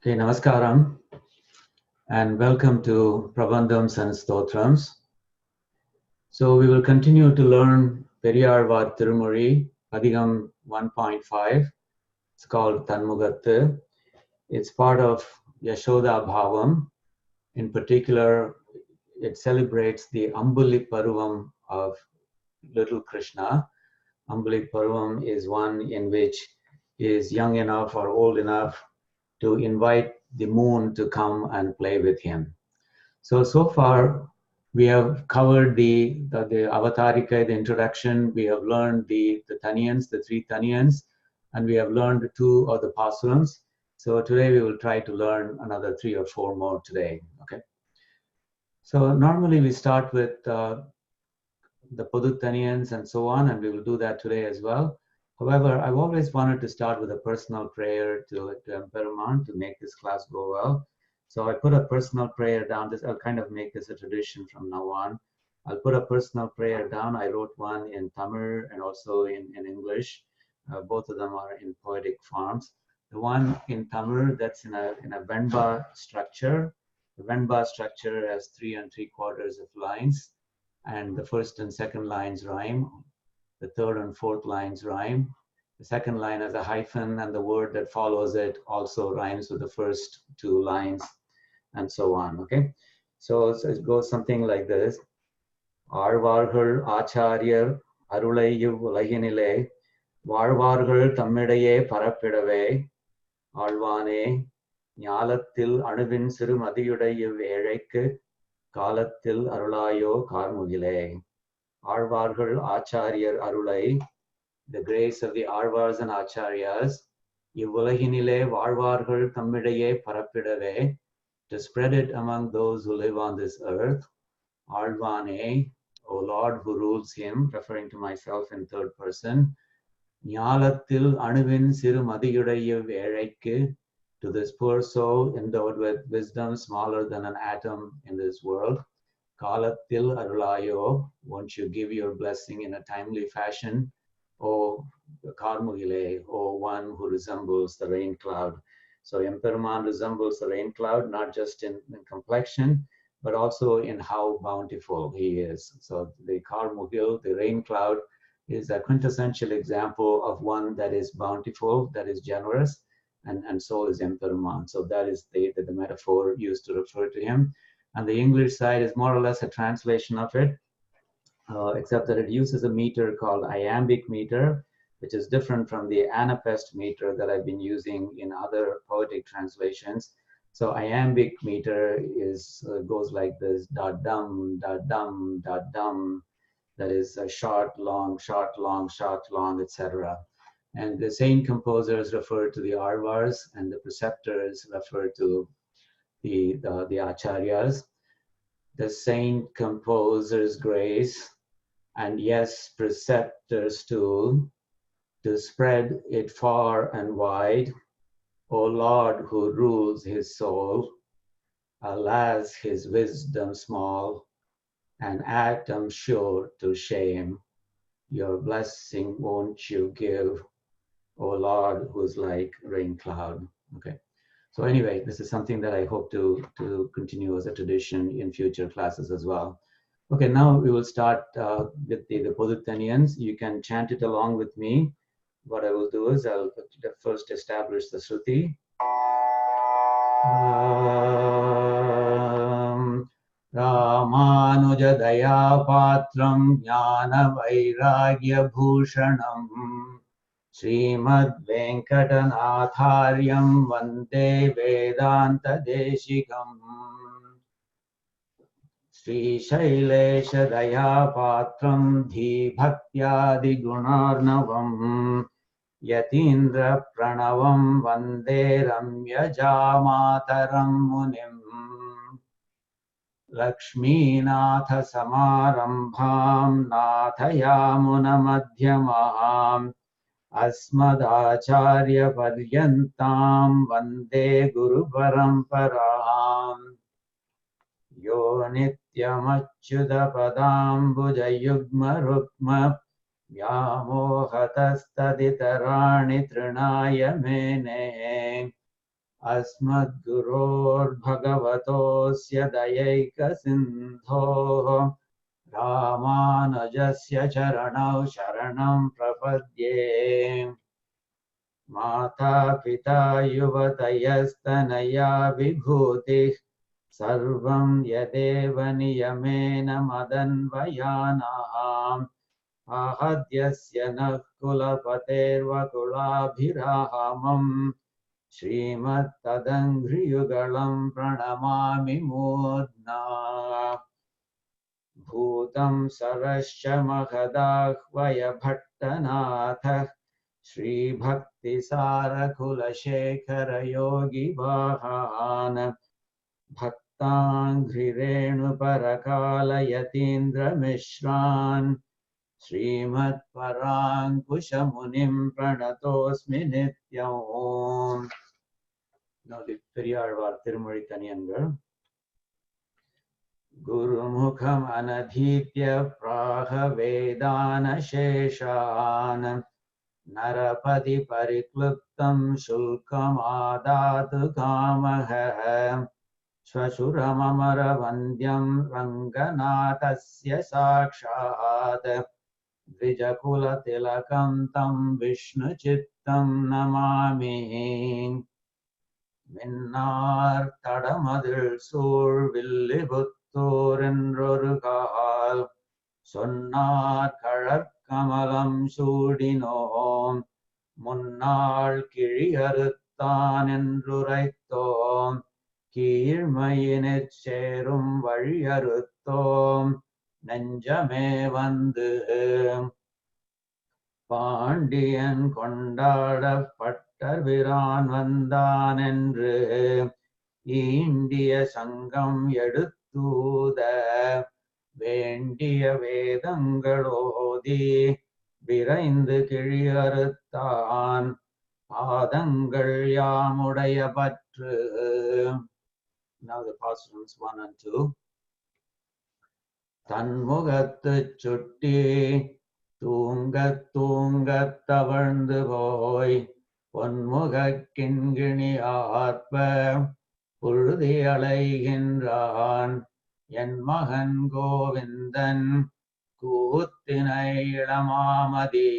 Okay, Namaskaram and welcome to Prabandhams and Stotrams. So we will continue to learn periyAzhvAr Tirumuri, padigam 1.5. It's called tanmugattu. It's part of Yashoda Bhavam. In particular, it celebrates the Ambuli Paruvam of little Krishna. Ambuli Paruvam is one in which he is young enough or old enough to invite the moon to come and play with him. So far we have covered the avatarika, the introduction. We have learned the Tanyans, the three Tanyans, and we have learned two of the pAsurams. So today we will try to learn another 3 or 4 more today. Okay. So normally we start with the Podu Tanyans and so on, and we will do that today as well. However, I've always wanted to start with a personal prayer to Emperor to make this class go well. So I put a personal prayer down. I'll kind of make this a tradition from now on. I'll put a personal prayer down. I wrote one in Tamil and also in English. Both of them are in poetic forms. The one in Tamil, that's in a Venba structure. The Venba structure has 3 3/4 of lines, and the first and second lines rhyme. The third and fourth lines rhyme. The second line has a hyphen, and the word that follows it also rhymes with the first 2 lines, and so on. Okay, so it goes something like this: Aalvargal Acharyar Arulai Ulaginile Vaalvargal Tammidaye Parapidave Alvane Nyalatil Anuvin Siru Madiyudaye Verekku Kalatil Arulayo Karmugile. Aalvargal Acharyar Arulai, the grace of the Aalvars and Acharyas, Ivulahinile Vaalvargal Tammidaye Parapidave, to spread it among those who live on this earth. Alvane, O Lord who rules him, referring to myself in third person. Nyalatil Anuvin Siru Madiyudaye Verekku, to this poor soul endowed with wisdom smaller than an atom in this world. Kalatil Arulayo, won't you give your blessing in a timely fashion, O Karmugile, O one who resembles the rain cloud. So Emperor resembles the rain cloud, not just in complexion, but also in how bountiful he is. So the Karmugil, the rain cloud, is a quintessential example of one that is bountiful, that is generous, and so is Emperor. So that is the metaphor used to refer to him. And the English side is more or less a translation of it, except that it uses a meter called iambic meter, which is different from the Anapest meter that I've been using in other poetic translations. So iambic meter goes like this: da dum, da dum, da dum. That is a short, long, short, long, short, long, etc. And the saint composers refer to the Aalvars, and the preceptors refer to the Acharyas. The saint composer's grace, and yes, preceptors too, to spread it far and wide. O Lord who rules his soul, alas, his wisdom small, an atom sure to shame. Your blessing won't you give, O Lord who's like rain cloud. Okay. So anyway, this is something that I hope to continue as a tradition in future classes as well. Okay, now we will start with the Podutanyans. You can chant it along with me. What I will do is I'll first establish the Shruti. Ramanuja Daya Patram Jnana Vairagya Bhushanam Srimad Venkatanatharyam Vande Vedanta Deshikam Sri Shailesha Daya Patram Dhi Bhaktyadi Gunarnavam Yatindra Pranavam Vande Ramya Jamataram Munim Lakshmi Natha Samarambham Nathayamuna Madhyamaham Asmadacharya Paryantam Vande Guru Paramparam Yo Nityamachyuta Padambuja Yugma Rukma Vyamohatastaditarani Trinaya Mene अस्मद्गुरोर्भगवतोऽस्य दयैकसिन्धोः रामानुजस्य चरणौ शरणं प्रपद्ये। माता पिता युवतयस्तनया विभूतिः सर्वं यदेव नियमेन मदन्वयानाम् आहद्यस्य नः कुलपतेर्वकुलाभिरामम् श्रीमत्तदङ्घ्रियुगलं प्रणमामि मूर्ध्ना। भूतं सरश्च महदाह्वय भट्टनाथः श्रीभक्तिसारकुलशेखरयोगिवाहान् भक्ताङ्घ्रिरेणुपरकालयतीन्द्रमिश्रान् श्रीमत्पराङ्कुशमुनिं प्रणतोऽस्मि नित्यम्. Now the periyAzhvAr Tirumozhi Taniyangal. Gurumukham anadhitya praha vedana sheshan narapati parikluptam shulkam adatu kamaha shvashuramamara vandyam ranganathasya sakshat Vijakula tilakam tam Vishnu chittam namami. Minnar tadamadil sur villibuttur enrorugal sonnar kamalam sudino munnal kiriyaruttan enruraittom கீழ்மையினிற் சேரும் வழியறுத்தோம் நெஞ்சமே வந்து பாண்டியன் கொண்டாடப்பட்டர்பிரான் வந்தான் என்று ஈண்டிய சங்கம் எடுத்தூத வேண்டிய வேதங்களோதி விரைந்து கிழியறுத்தான் பாதங்கள் யாமுடைய பற்று. Now the pAsurams 1 and 2. tanmugattu சுட்டி தூங்கத் தவழ்ந்து போய் பொன்முகக் கிண்கிணி ஆர்ப்ப புழுதி அலைகின்றான் என் மகன் கோவிந்தன் கூத்தினை இளமாமதி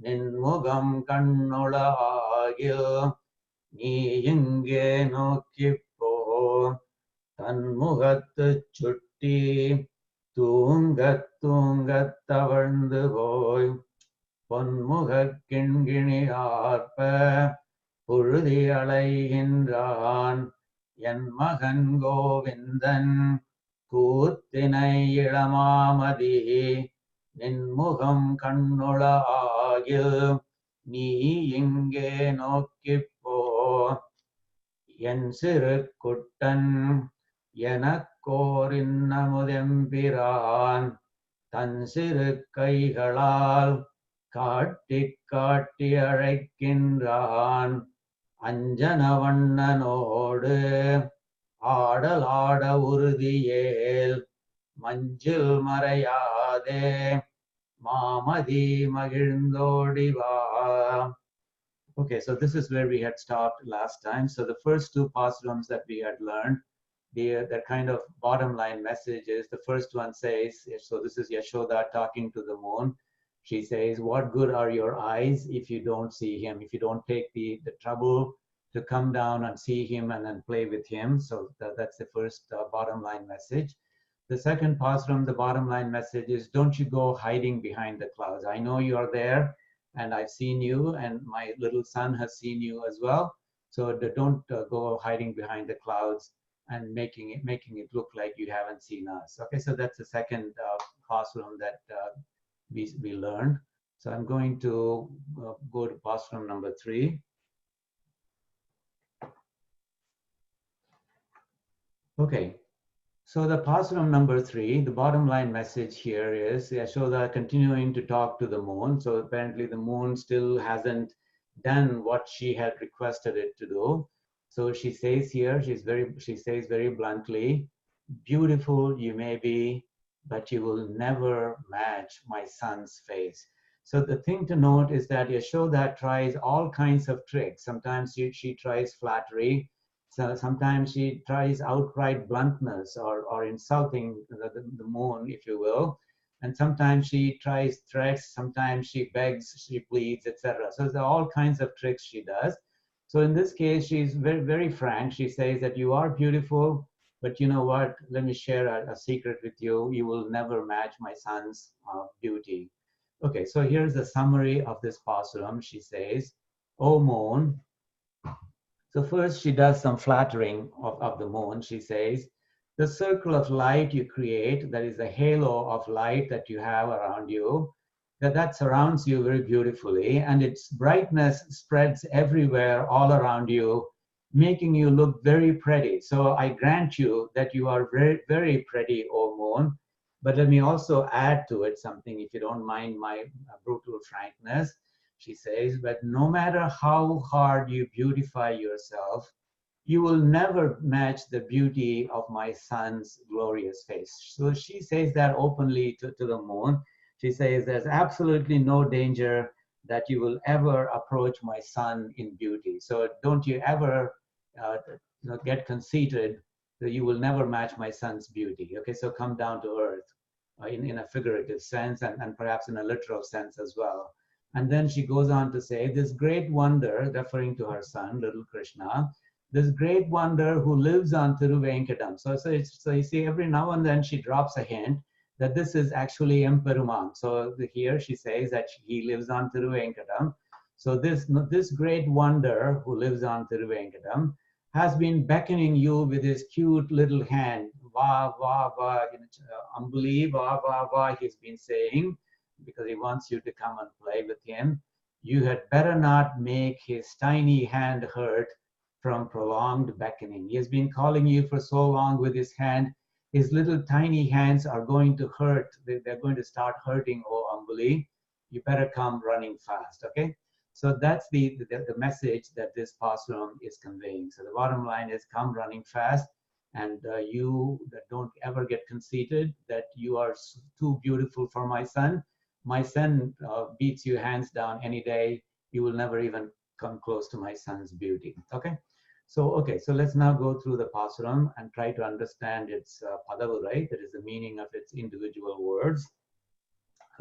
நின்முகம் கண்ணுளாகில் நீ இங்கே நோக்கிப்போ. தன்முகத்துச் சுட்டி தூங்கத் தவழ்ந்து போய் பொன்முகக் கிண்கிணி ஆர்ப்ப புழுதி அலைகின்றான் என் மகன் கோவிந்தன் கூத்தினை இளமாமதி நின்முகம் கண்ணுளாகில் நீ இங்கே நோக்கிப்போ. என் சிறு குட்டன் எனக்கோர் இன்னமுதெம்பிரான் தன் சிறு கைகளால் காட்டி அழைக்கின்றான் அஞ்சனவண்ணனோடு ஆடலாட உறுதியேல் மஞ்சில் மறையாதே மாமதி மகிழ்ந்தோடிவா. Okay, so this is where we had stopped last time. So the first two pAsurams that we had learned, the kind of bottom line message is, the first one says, so this is Yashoda talking to the moon. She says, what good are your eyes if you don't see him, if you don't take the trouble to come down and see him and then play with him. So that's the first bottom line message. The second pAsuram, the bottom line message is, don't you go hiding behind the clouds. I know you are there and I've seen you and my little son has seen you as well. So don't go hiding behind the clouds and making it look like you haven't seen us. Okay, so that's the second pAsuram that we learned. So I'm going to go to pAsuram number 3. Okay, so the pAsuram number 3, the bottom line message here is Yashoda continuing to talk to the moon. So apparently the moon still hasn't done what she had requested it to do. So she says here, she says very bluntly, beautiful you may be, but you will never match my son's face. So the thing to note is that Yashoda tries all kinds of tricks. Sometimes she tries flattery. So sometimes she tries outright bluntness or insulting the moon, if you will. And sometimes she tries threats, sometimes she begs, she pleads, etc. So there are all kinds of tricks she does. So in this case, she's very, very frank. She says that you are beautiful, but you know what? Let me share a secret with you. You will never match my son's beauty. Okay, so here's the summary of this pasuram. She says, "O moon." So first she does some flattering of the moon. She says, the circle of light you create, that is the halo of light that you have around you, that surrounds you very beautifully, and its brightness spreads everywhere all around you, making you look very pretty. So I grant you that you are very, very pretty, O moon. But let me also add to it something, if you don't mind my brutal frankness. She says, but no matter how hard you beautify yourself, you will never match the beauty of my son's glorious face. So she says that openly to the moon. She says there's absolutely no danger that you will ever approach my son in beauty. So don't you ever get conceited that you will never match my son's beauty. Okay, so come down to earth in a figurative sense and perhaps in a literal sense as well. And then she goes on to say, this great wonder, referring to her son, little Krishna, this great wonder who lives on Thiruvenkatam. So you see, every now and then she drops a hint that this is actually Emperuman. So here she says that he lives on Thiruvenkatam. So this great wonder who lives on Thiruvenkatam has been beckoning you with his cute little hand. Va, va, va, Ambuli, va, va, va, he's been saying, because he wants you to come and play with him. You had better not make his tiny hand hurt from prolonged beckoning. He has been calling you for so long with his hand. His little tiny hands are going to hurt. They're going to start hurting, oh Ambuli. You better come running fast, okay? So that's the message that this pasuram is conveying. So the bottom line is come running fast, and you don't ever get conceited that you are too beautiful for my son. My son beats you hands down any day. You will never even come close to my son's beauty, okay? So let's now go through the pasuram and try to understand its padavurai, that is the meaning of its individual words.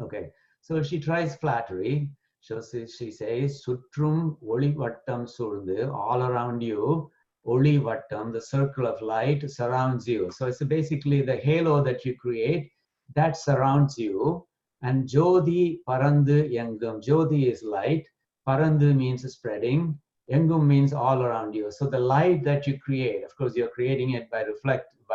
Okay, so she tries flattery. She says, Sutrum Oli Vattam Surdu, all around you, Oli Vattam, the circle of light surrounds you. So it's basically the halo that you create that surrounds you. And Jodi Parandu Yangam. Jodi is light, Parandu means spreading, Yangum means all around you. So the light that you create, of course, you're creating it by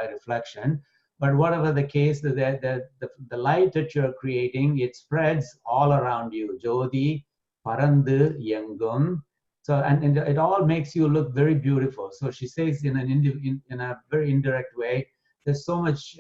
reflection. But whatever the case, the light that you're creating, it spreads all around you. Jodi, Parandu, Yangum. So, and it all makes you look very beautiful. So she says in a very indirect way, there's so much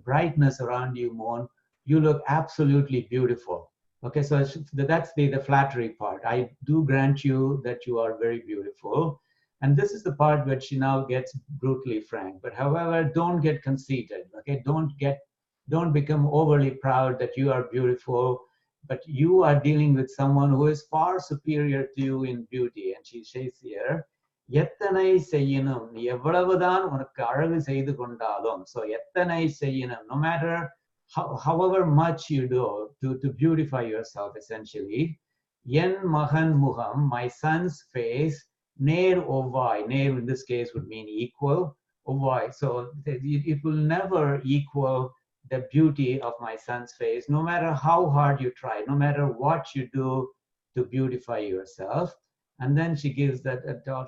brightness around you, Moon. You look absolutely beautiful. Okay, so that's the flattery part. I do grant you that you are very beautiful. And this is the part where she now gets brutally frank. But however, don't get conceited, okay? Don't become overly proud that you are beautiful, but you are dealing with someone who is far superior to you in beauty. And she says here, Yettanai Seyinum, Yevadavan Unakku Alavu Seidu Kondalum. So Yettanai Seyinum, no matter however much you do to beautify yourself, essentially, Yen Mahan Muham, my son's face, Ner Ovai, Ner in this case would mean equal, Ovai. So it will never equal the beauty of my son's face, no matter how hard you try, no matter what you do to beautify yourself. And then she gives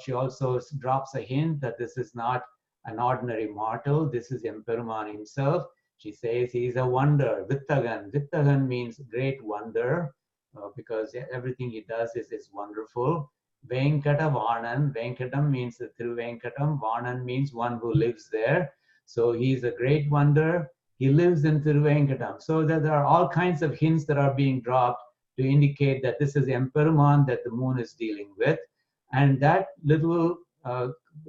she also drops a hint that this is not an ordinary mortal, this is Emperuman himself. She says he is a wonder, Vittagan. Vittagan means great wonder, because everything he does is wonderful. Venkata Vanan, Venkatam means Thiruvenkatam, Vanan means one who lives there. So he is a great wonder. He lives in Thiruvenkatam. So that there are all kinds of hints that are being dropped to indicate that this is Emperuman that the moon is dealing with. And that little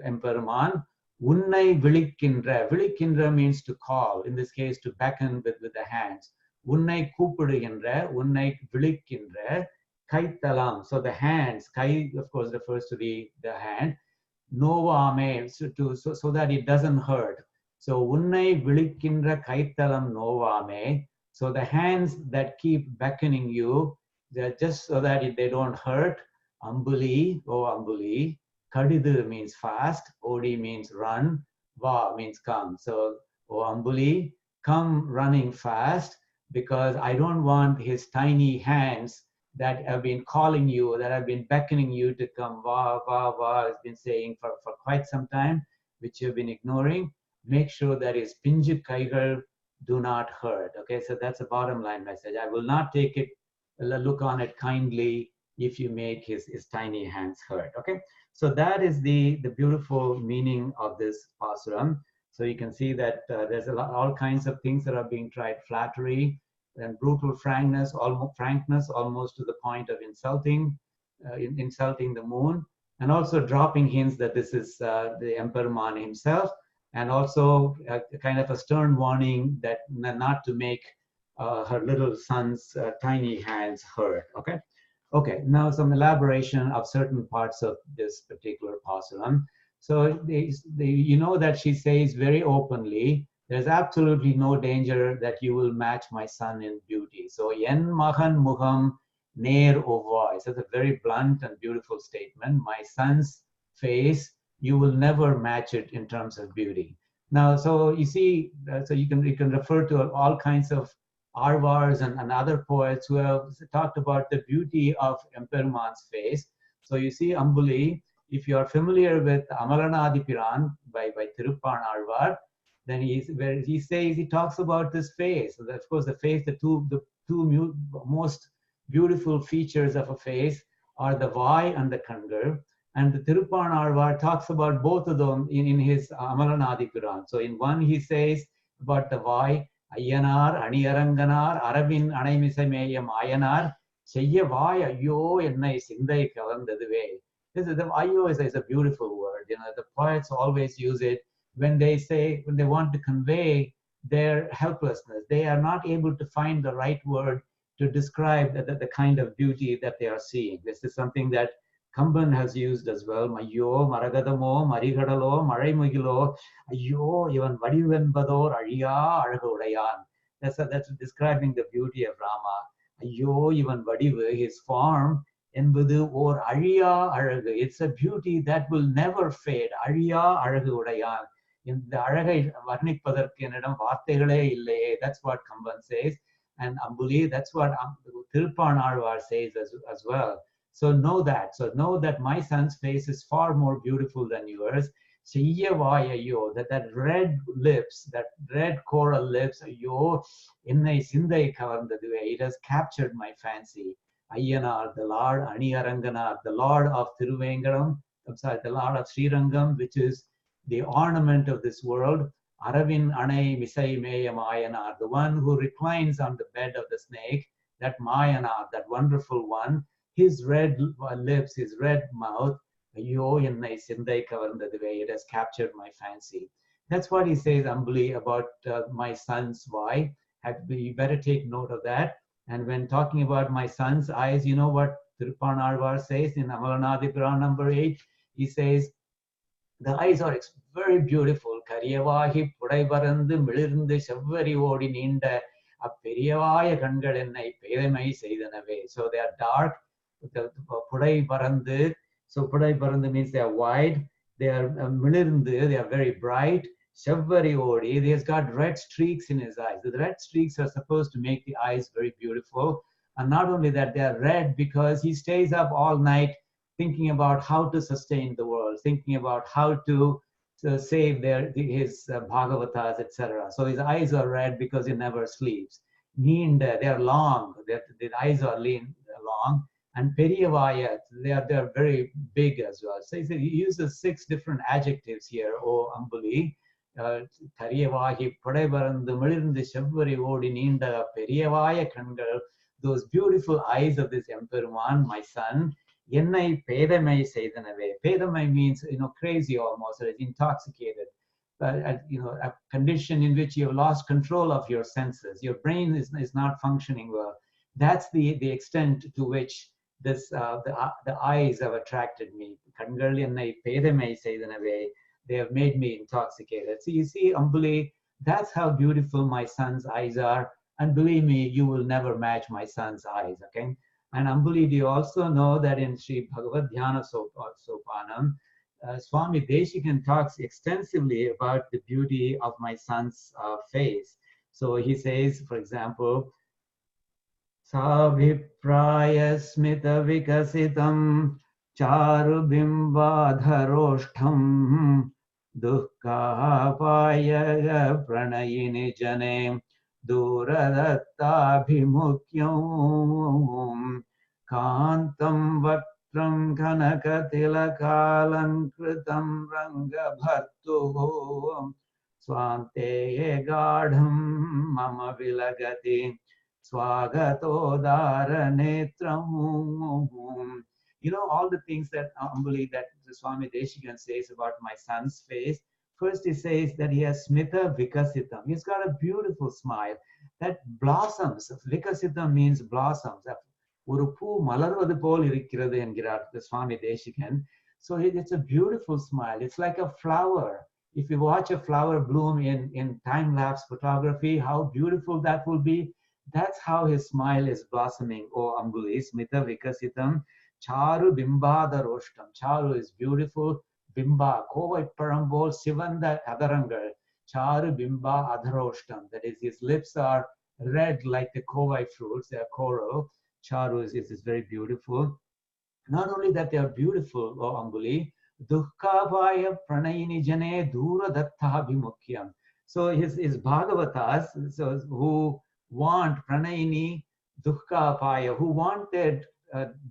Emperuman, Unnai Vilikindra. Vilikindra means to call, in this case to beckon with the hands. Unnai kupuduginra, unnai vilikindra, kaitalam. So the hands, kai of course refers to the hand. Novame, so that it doesn't hurt. So unnai vilikindra kaitalam novame. So the hands that keep beckoning you, they're just so that they don't hurt. Ambuli, oh Ambuli. Kadidu means fast. Odi means run. Va means come. So, oh Ambuli, come running fast, because I don't want his tiny hands that have been calling you, that have been beckoning you to come. Va, va, va has been saying for quite some time, which you've been ignoring. Make sure that his pinju kaigal do not hurt. Okay, so that's a bottom line message. I will not take it, look on it kindly if you make his tiny hands hurt. Okay, so that is the beautiful meaning of this pasuram. So you can see that there's all kinds of things that are being tried. Flattery and brutal frankness, almost to the point of insulting the moon, and also dropping hints that this is the Emperor himself, and also kind of a stern warning that not to make her little son's tiny hands hurt. Okay. Okay, now some elaboration of certain parts of this particular pasuram. So you know that she says very openly, there's absolutely no danger that you will match my son in beauty. So yen mahan muham ner ovai. So it's a very blunt and beautiful statement. My son's face, you will never match it in terms of beauty. Now, so you see, so you can refer to all kinds of Arvars and other poets who have talked about the beauty of Emperuman's face. So you see Ambuli, if you are familiar with Amalanadipiran by Tiruppan Arvar, then he talks about this face. So of course, the face, the two most beautiful features of a face are the Vai and the Kangal. And the Tiruppan Arvar talks about both of them in his Amalanadipiran. So in one he says about the Vai, Ayyanar, Aniyaranganar, Arabin Anaymisameyam Ayanar, Cheyya Vai Ayyo Ennai Sindai Kavandaduve. This is the Ayyo is a beautiful word. You know, the poets always use it when they want to convey their helplessness. They are not able to find the right word to describe the kind of beauty that they are seeing. This is something that Kamban has used as well. Mayyo, Maragadamo, Marigadalo, Maraimugilo, Ayyo, even Vadivenbador, Ariya, Aragurayan. That's describing the beauty of Rama. Ayyo, even Vadivu, his form, Enbudu or Ariya, Aragu. It's a beauty that will never fade. Ariya, Aragurayan. In the Aragai Varnik Padarkinadam, Vartegale Ile, that's what Kamban says. And Ambuli, that's what Tiruppan Arvar says as well. So know that. So know that my son's face is far more beautiful than yours. That red lips, that red coral lips, it has captured my fancy. Ayyanar, the Lord, Aniyaranganar, the Lord of Thiruvengaram, the Lord of Srirangam, which is the ornament of this world. Aravin Anai Misai Meya Mayanar, the one who reclines on the bed of the snake, that Mayanar, that wonderful one. His red lips, his red mouth, it has captured my fancy. That's what he says, Ambuli, about my son's Vai. You better take note of that. And when talking about my son's eyes, you know what Tiruppan Arvar says in Amalanadipuram number 8? He says, the eyes are very beautiful. Kariyavahi pudai barandu milirundu sevvari odi ninda periyavaya kangal ennai pedamai seidanave. So they are dark. The pudai barandu. So pudai barandu means they are wide. They are milirundu. They are very bright. Sevvari odi. He has got red streaks in his eyes. The red streaks are supposed to make the eyes very beautiful. And not only that, they are red because he stays up all night thinking about how to sustain the world, thinking about how to save his Bhagavatas, etc. So his eyes are red because he never sleeps. They are long. The eyes are long. And periyavaya, they are very big as well. So he uses 6 different adjectives here, O Ambuli. Kariyavahi pudaibarandu milirundu sevvari odi ninda periyavaya kangal. Those beautiful eyes of this Emperuman, my son. Ennai pedamai seidanave. Pedamai means, crazy almost, or intoxicated. a condition in which you have lost control of your senses. Your brain is not functioning well. That's the extent to which the eyes have attracted me. They have made me intoxicated. So you see, Ambuli, that's how beautiful my son's eyes are. And believe me, you will never match my son's eyes, okay? And Ambuli, do you also know that in Sri Bhagavad Dhyana Sopanam, Swami Deshikan talks extensively about the beauty of my son's face. So he says, for example, Sabhipraya smita vikasitam charu bimbadharostham dukkapaya pranayini jane duradattaabhimukyam kantam vatram kanakatilakalankritam rangabhartuh swante gadham mama vilagati Swagato netram. You know, all the things that Ambuli, that Swami Deshikan says about my son's face. First he says that he has smita vikasitam. He's got a beautiful smile that blossoms. Vikasitam means blossoms. Oru poo malarvadu pol irikkirathu engirar the Swami Deshikan. So it's a beautiful smile. It's like a flower. If you watch a flower bloom in time-lapse photography, how beautiful that will be. That's how his smile is blossoming, O Ambuli, smita vikasitam, charu bimbadaroshtam. Charu is beautiful, bimba, kovai parambol, sivanda adarangal, charu bimba adharoshtam. That is, his lips are red like the kovai fruits, they are coral. Charu is very beautiful. Not only that they are beautiful, O Ambuli, dukkhavaya pranayini jane dura dattahabhimukyam. So his Bhagavatas, so who want pranayini dukkha who want their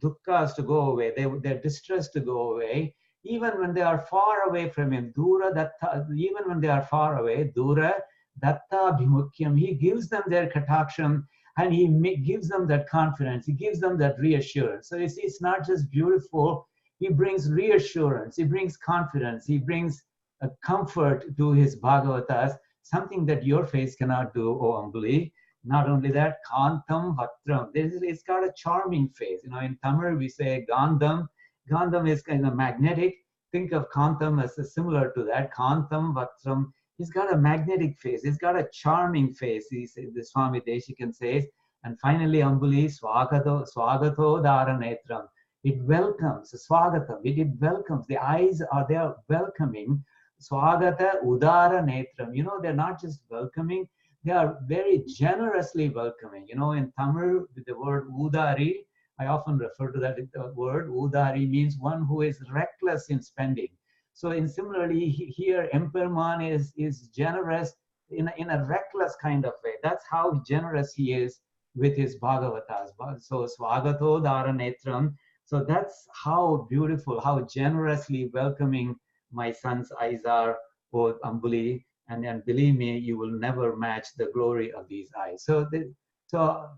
dukkha's to go away, their distress to go away, even when they are far away from him. Dura datta, even when they are far away, dura datta bhimukyam, he gives them their kataksham, and he gives them that confidence, he gives them that reassurance. So you see, it's not just beautiful, he brings reassurance, he brings confidence, he brings a comfort to his Bhagavatas, something that your face cannot do, O Ambuli. Not only that, Kantam Vatram. It's got a charming face. You know, in Tamil we say Gandham. Gandham is kind of magnetic. Think of Kantam as similar to that. Kantam Vatram. He's got a magnetic face. He's got a charming face. The Swami Deshikan says. And finally, Ambuli, Swagato Dharanetram. It welcomes, Swagatam. It welcomes. The eyes are there welcoming. Swagata Udara Netram. You know, they're not just welcoming, they are very generously welcoming. You know, in Tamil, with the word udari, I often refer to that word. Udari means one who is reckless in spending. So similarly, here, Emperman is generous in a reckless kind of way. That's how generous he is with his Bhagavatas. So Swagato Dharanetram. So that's how beautiful, how generously welcoming my son's eyes are, O Ambuli. And believe me, you will never match the glory of these eyes. So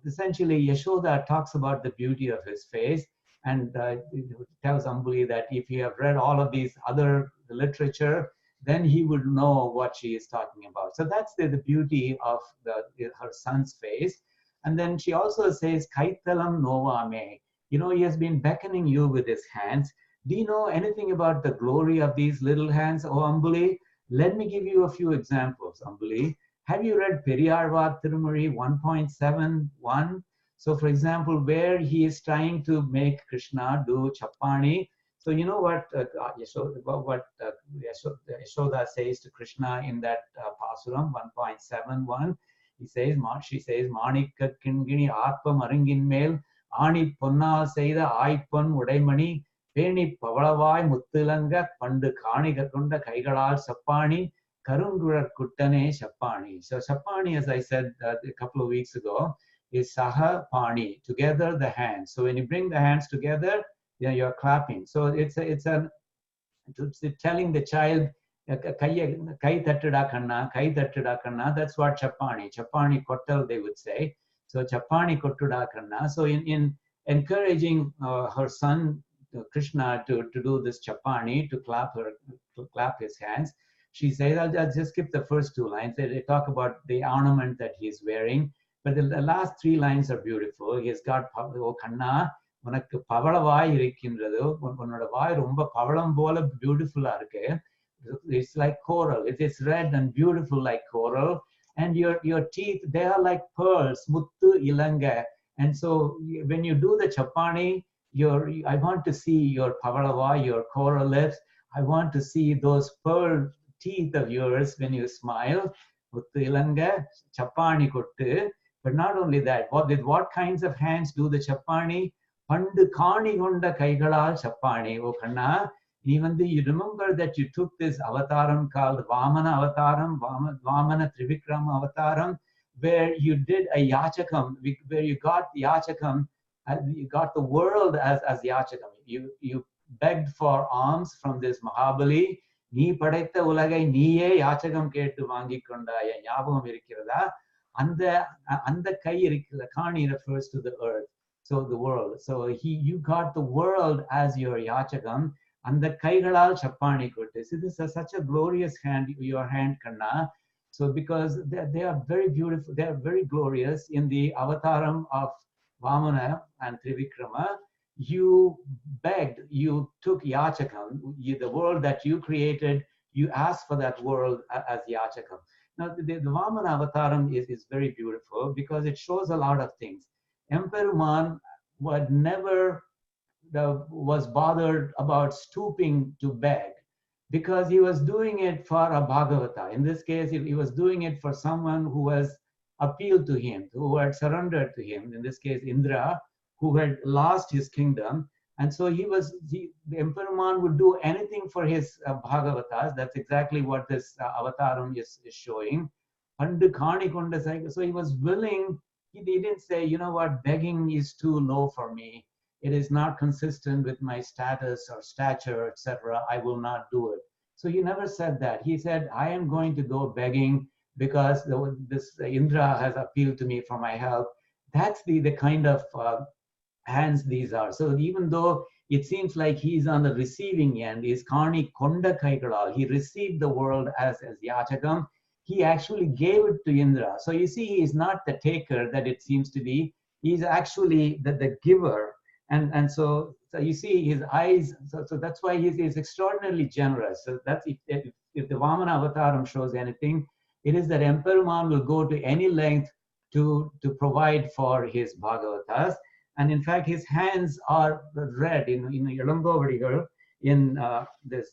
essentially, Yashoda talks about the beauty of his face, and tells Ambuli that if you have read all of these other literature, then he would know what she is talking about. So that's the beauty of her son's face. And then she also says, Kaitalam Novame. You know, he has been beckoning you with his hands. Do you know anything about the glory of these little hands, O Ambuli? Let me give you a few examples, Ambuli. Have you read periyAzhvAr Tirumari 1.71? So, for example, where he is trying to make Krishna do Chappani. So, you know what Yashoda says to Krishna in that pAsuram 1.71? She says, Manikka Kingini Atpa Maringin Mel, Ani Ponna Seida Aipon Udaimani, Peni Pavalavai Muttulanga, Pandu Kani Kakunda Kaigalal Sapani, Karungurar Kuttane Shapani. So Shapani, as I said a couple of weeks ago, is Saha Pani, together the hands. So when you bring the hands together, you're clapping. So it's telling the child, Kai tattida kanna, that's what Chapani Kottal they would say. So Chapani Kottuda kanna. So in encouraging her son Krishna to do this Chapani, to clap his hands, she says, I'll just skip the first two lines. They talk about the ornament that he's wearing, but the last three lines are beautiful. He's got, oh Kanna, உனக்கு பவளவாய் இருக்கின்றது, உன்னோட வாய் ரொம்ப பவளம் போல பியூட்டிஃபுல்லா இருக்கு. It's like coral. It is red and beautiful like coral. And your teeth, they are like pearls, muttu ilanga. And so when you do the chapani, I want to see your pavalavai, your coral lips. I want to see those pearl teeth of yours when you smile. Muttu ilanga, chapani kottu. But not only that, with what kinds of hands do the chapani? Pandu kani gonda kaigalal chapani. Oh Kanna, even you remember that you took this avataram called Vamana avataram, Vamana Trivikrama avataram, where you did a yachakam, where you got yachakam, you got the world as yachakam. You begged for alms from this Mahabali. Nee padaitha ulagai neeye yachakam kettu vaangi kondaya. Nyabagam irukkiradha? Anda kai irukkiradha. Kani refers to the earth, so the world. So you got the world as your yachakam. And the kaigalal chapani kotte. See, this is such a glorious hand, your hand, Kanna. So because they are very beautiful, they are very glorious in the avataram of Vamana and Trivikrama. You begged, you took yachakam, the world that you created, you asked for that world as yachakam. Now, the Vamana avataram is very beautiful because it shows a lot of things. Emperuman would never was bothered about stooping to beg because he was doing it for a Bhagavata. In this case, he was doing it for someone who was appealed to him, who had surrendered to him. In this case, Indra, who had lost his kingdom. And so the Emperuman would do anything for his Bhagavatas. That's exactly what this avataram is showing. So he was willing, he didn't say, you know what, begging is too low for me. It is not consistent with my status or stature, etc. I will not do it. So he never said that. He said, I am going to go begging because this Indra has appealed to me for my help. That's the kind of hands these are. So even though it seems like he's on the receiving end, he's Kani Konda Kaigalal, he received the world as yachakam, he actually gave it to Indra. So you see, he is not the taker that it seems to be. He's actually the giver. And so you see his eyes, so that's why he's extraordinarily generous. So that's if the Vamana avataram shows anything, it is that Emperuman will go to any length to provide for his Bhagavatas. And in fact, his hands are red in Ilangovadigal, in this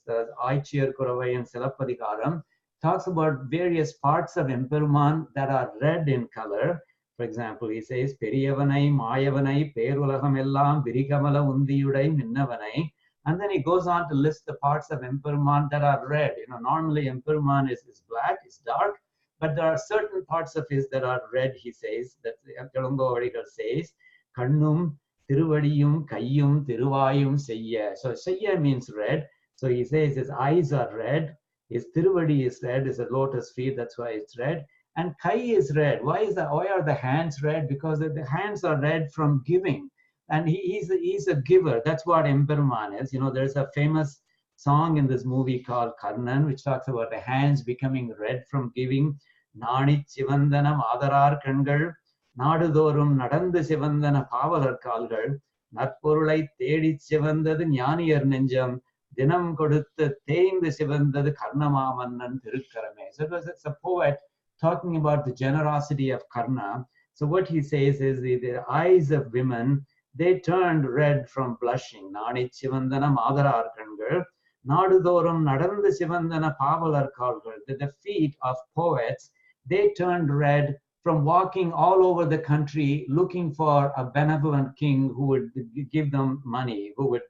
Aichir Kuravai and Silappadigaram, talks about various parts of Emperuman that are red in color. For example, he says, Periyavanai, Mayavanai, Perulagam ellam, Virikamala undiyudai, Minnavanai. And then he goes on to list the parts of Emperuman that are red. Normally Emperuman is black, it's dark, but there are certain parts of his that are red, he says, that Kalungovadigal says, Kannum, Tiruvadiyum, Kayyum, Tiruvayum, Seyya. So Seyya means red. So he says his eyes are red, his Tiruvadi is red, is a lotus feet, that's why it's red. And Kai is red. Why are the hands red? Because the hands are red from giving. And he's a giver. That's what Emperuman is. There's a famous song in this movie called Karnan, which talks about the hands becoming red from giving. Nani Chivandanam Adarar Kangal, Nadudorum Nadandu Chivandana Pavalar Kalgal, Natporulai Tedi Chivandadu Jnaniyar Nenjam, Dinam Kodutha Teindu Chivandadu Karnamamannan Tirukkarame. So it's a poet talking about the generosity of Karna. So what he says is the eyes of women, they turned red from blushing. Nani Chivandana Madarar Kangal, Nadudorum Nadandu Chivandana Pavalar Kalgal. The feet of poets, they turned red from walking all over the country looking for a benevolent king who would give them money, who would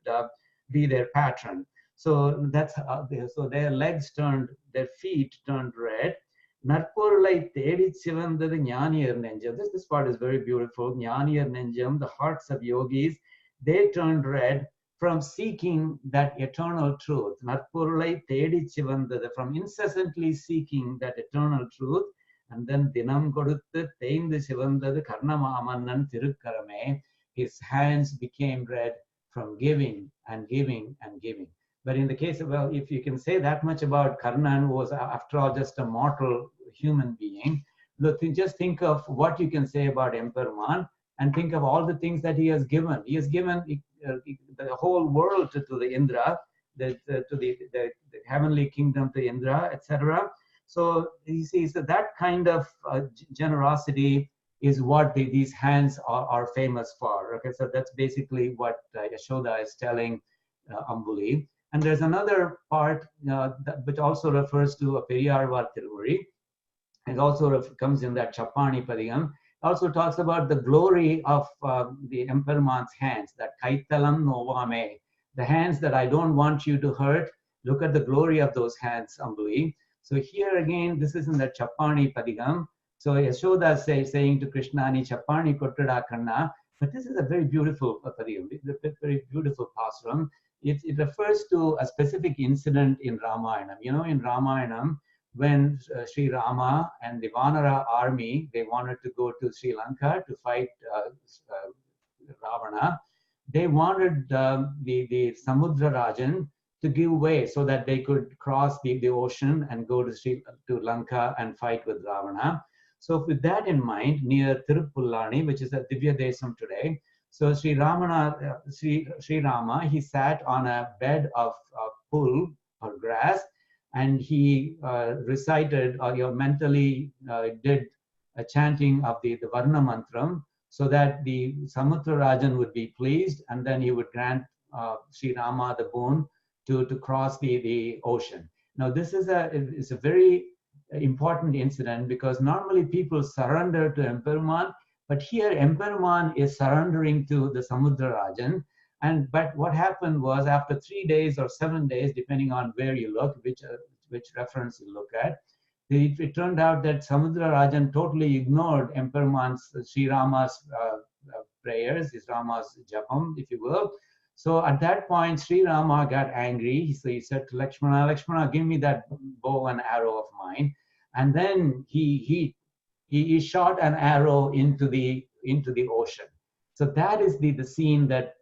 be their patron. So that's so their legs turned, their feet turned red. Narporulai Tedi Chivandadu Jnaniyar Nenjam. This part is very beautiful. Jnaniyar Nenjam, the hearts of yogis, they turned red from seeking that eternal truth. Narporulai Tedi Chivandadu, from incessantly seeking that eternal truth. And then Dinam Koduthu Teindu Chivandadu Karnamamannan Tirukkarame, his hands became red from giving and giving and giving. But in the case of, well, if you can say that much about Karnan, who was after all just a mortal human being, look, just think of what you can say about Emperor, and think of all the things that he has given. He has given the whole world to the Indra, to the heavenly kingdom to Indra, etc. So you see, so that kind of generosity is what these hands are famous for. Okay, so that's basically what Yashoda is telling Ambuli. And there's another part which also refers to a periyAzhvAr Tirumuri. It also comes in that Chappani padigam. Also talks about the glory of the Emperor's hands, that kaitalam novame, the hands that I don't want you to hurt. Look at the glory of those hands, Ambuli. So here again, this is in the Chappani padigam. So Yashoda saying to Krishna, Ni Chappani Kottada Kanna. But this is a very beautiful padigam, very beautiful pasuram. It refers to a specific incident in Ramayana. You know, in Ramayana, when Sri Rama and the Vanara army, they wanted to go to Sri Lanka to fight Ravana, they wanted the Samudra Rajan to give way so that they could cross the ocean and go to Lanka and fight with Ravana. So with that in mind, near Tirupullani, which is a Divya Desam today, so Sri Rama, he sat on a bed of pull or grass, and he recited or mentally did a chanting of the Varna Mantram, so that the Samudra Rajan would be pleased, and then he would grant Sri Rama the boon to cross the ocean. Now this is a very important incident, because normally people surrender to Emperor, but here Emperor is surrendering to the Samudra Rajan. But what happened was, after 3 days or 7 days, depending on where you look, which reference you look at, it turned out that Samudra Rajan totally ignored Emperor's Sri Rama's prayers, his Rama's japam, if you will. So at that point, Sri Rama got angry. So he said to Lakshmana, Lakshmana, give me that bow and arrow of mine. And then he shot an arrow into the ocean. So that is the scene that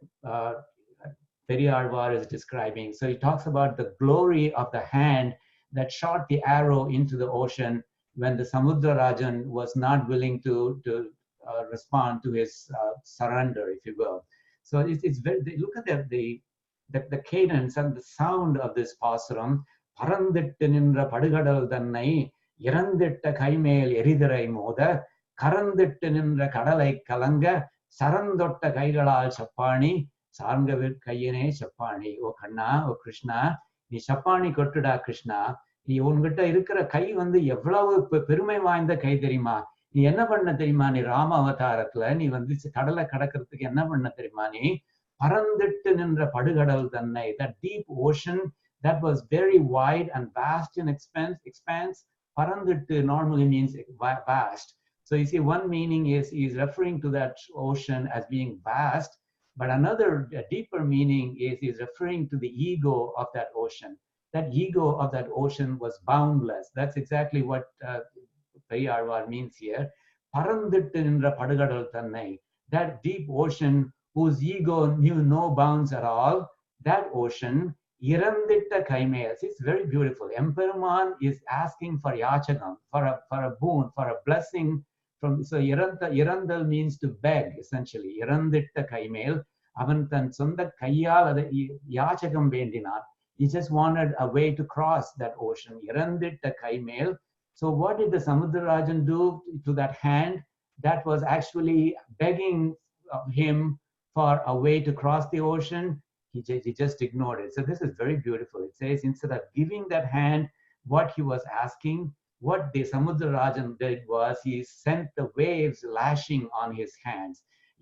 periyAzhvAr is describing. So he talks about the glory of the hand that shot the arrow into the ocean when the Samudra Rajan was not willing to respond to his surrender, if you will. So it's very, look at the cadence and the sound of this pasuram. Parandittu ninra padugadal thannai iranditta kaimel eridhirai moda karandittu ninra kadalai kalanga sarandotta kaigalal chappani sarangavir kaiyane chappani. O Kanna, O Krishna, நீ சப்பானி கொட்டுடா கிருஷ்ணா, நீ உன்கிட்ட இருக்கிற கை வந்து எவ்வளவு பெருமை வாய்ந்த கை தெரியுமா? நீ என்ன பண்ண தெரியுமா? நீ ராம அவதாரத்துல நீ வந்து கடலை கடக்கிறதுக்கு என்ன பண்ண தெரியுமா? நீ பரந்திட்டு நின்ற படுகடல் தன்னை, that deep ocean that was very wide and vast in expanse. Parandittu normally means vast. So you see, one meaning is he's referring to that ocean as being vast, but another deeper meaning is he's referring to the ego of that ocean. That ego of that ocean was boundless. That's exactly what periyAzhvAr means here. Parandittu ninra padugadal thannai, that deep ocean whose ego knew no bounds at all, that ocean, iranditta kaimel. It's very beautiful. Emperor is asking for yachagam, for a boon, for a blessing. So irandal means to beg, essentially. Iranditta kaimel. Avan tan sonda kayyal yachagam vendinar. He just wanted a way to cross that ocean. Iranditta kaimel. So what did the Samudra Rajan do to that hand? That was actually begging him for a way to cross the ocean. He just ignored it. So this is very beautiful. It says, instead of giving that hand what he was asking, what the Samudra Rajan did was he sent the waves lashing on his hands.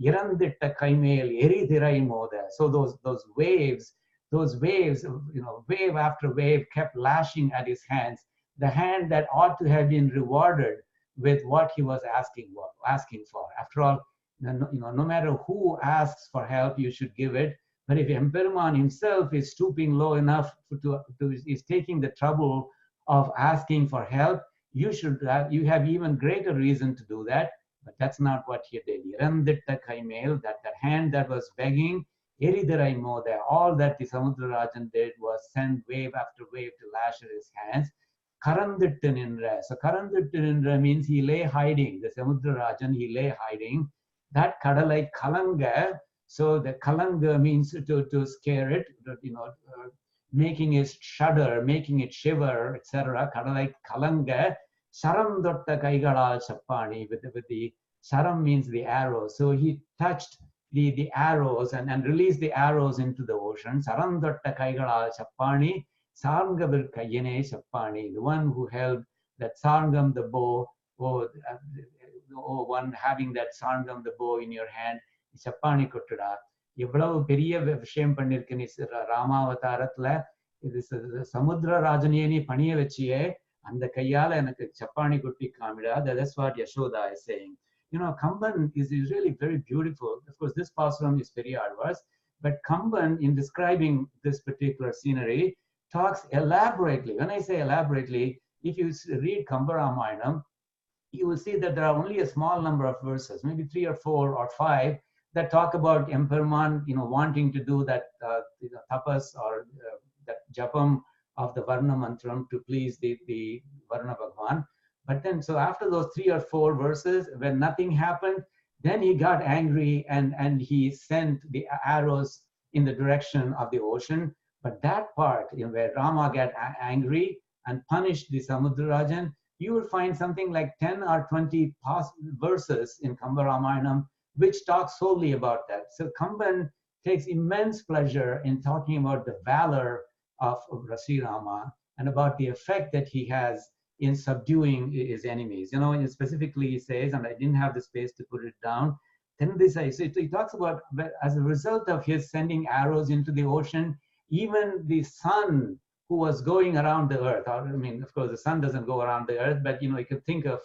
Iranditta kaimel eridhirai moda. So those waves, wave after wave kept lashing at his hands. The hand that ought to have been rewarded with what he was asking for. After all, no matter who asks for help, you should give it. But if Emperor himself is stooping low enough is taking the trouble of asking for help, you have even greater reason to do that. But that's not what he did. Iranditta kaimel, that hand that was begging, Eridirai Moda. All that the Samudrarajan did was send wave after wave to lash at his hands. Karandittu Nindra. So Karandittu Nindra means he lay hiding. The Samudrarajan, he lay hiding. That kadalai kalanga. So the kalanga means to scare it, making it shudder, making it shiver, etc. Kadalai kalanga. Saram dotta kaigalal chappani. With the saram means the arrow. So he touched the arrows and released the arrows into the ocean. Saram dotta kaigalal chappani. Sarngavil Kayene Chappani, the one who held that Sarngam, the bow, or one having that Sarngam, the bow in your hand, Chappani Kuttada. Yevlavu Periya Vishayam Pandirkani Rama Avataratla, this Samudra Rajaniyani Paniya Vechiye, and the Kayala and Chappani Kutti Kamida. That's what Yashoda is saying. Kamban is really very beautiful. Of course, this pasuram is periyAzhvAr's, but Kamban, in describing this particular scenery, talks elaborately. When I say elaborately, if you read Kamba Ramayanam, you will see that there are only a small number of verses, maybe 3 or 4 or 5, that talk about Emperman, wanting to do that tapas or that japam of the Varna mantram to please the Varna Bhagwan. But then, so after those 3 or 4 verses, when nothing happened, then he got angry and he sent the arrows in the direction of the ocean. But that part, where Rama got angry and punished the Samudrarajan, you will find something like 10 or 20 verses in Kamba Ramayanam which talk solely about that. So Kamban takes immense pleasure in talking about the valor of Sri Rama and about the effect that he has in subduing his enemies. Specifically he says, and I didn't have the space to put it down, then this, so he talks about, as a result of his sending arrows into the ocean, even the sun who was going around the earth, of course, the sun doesn't go around the earth, but you can think of,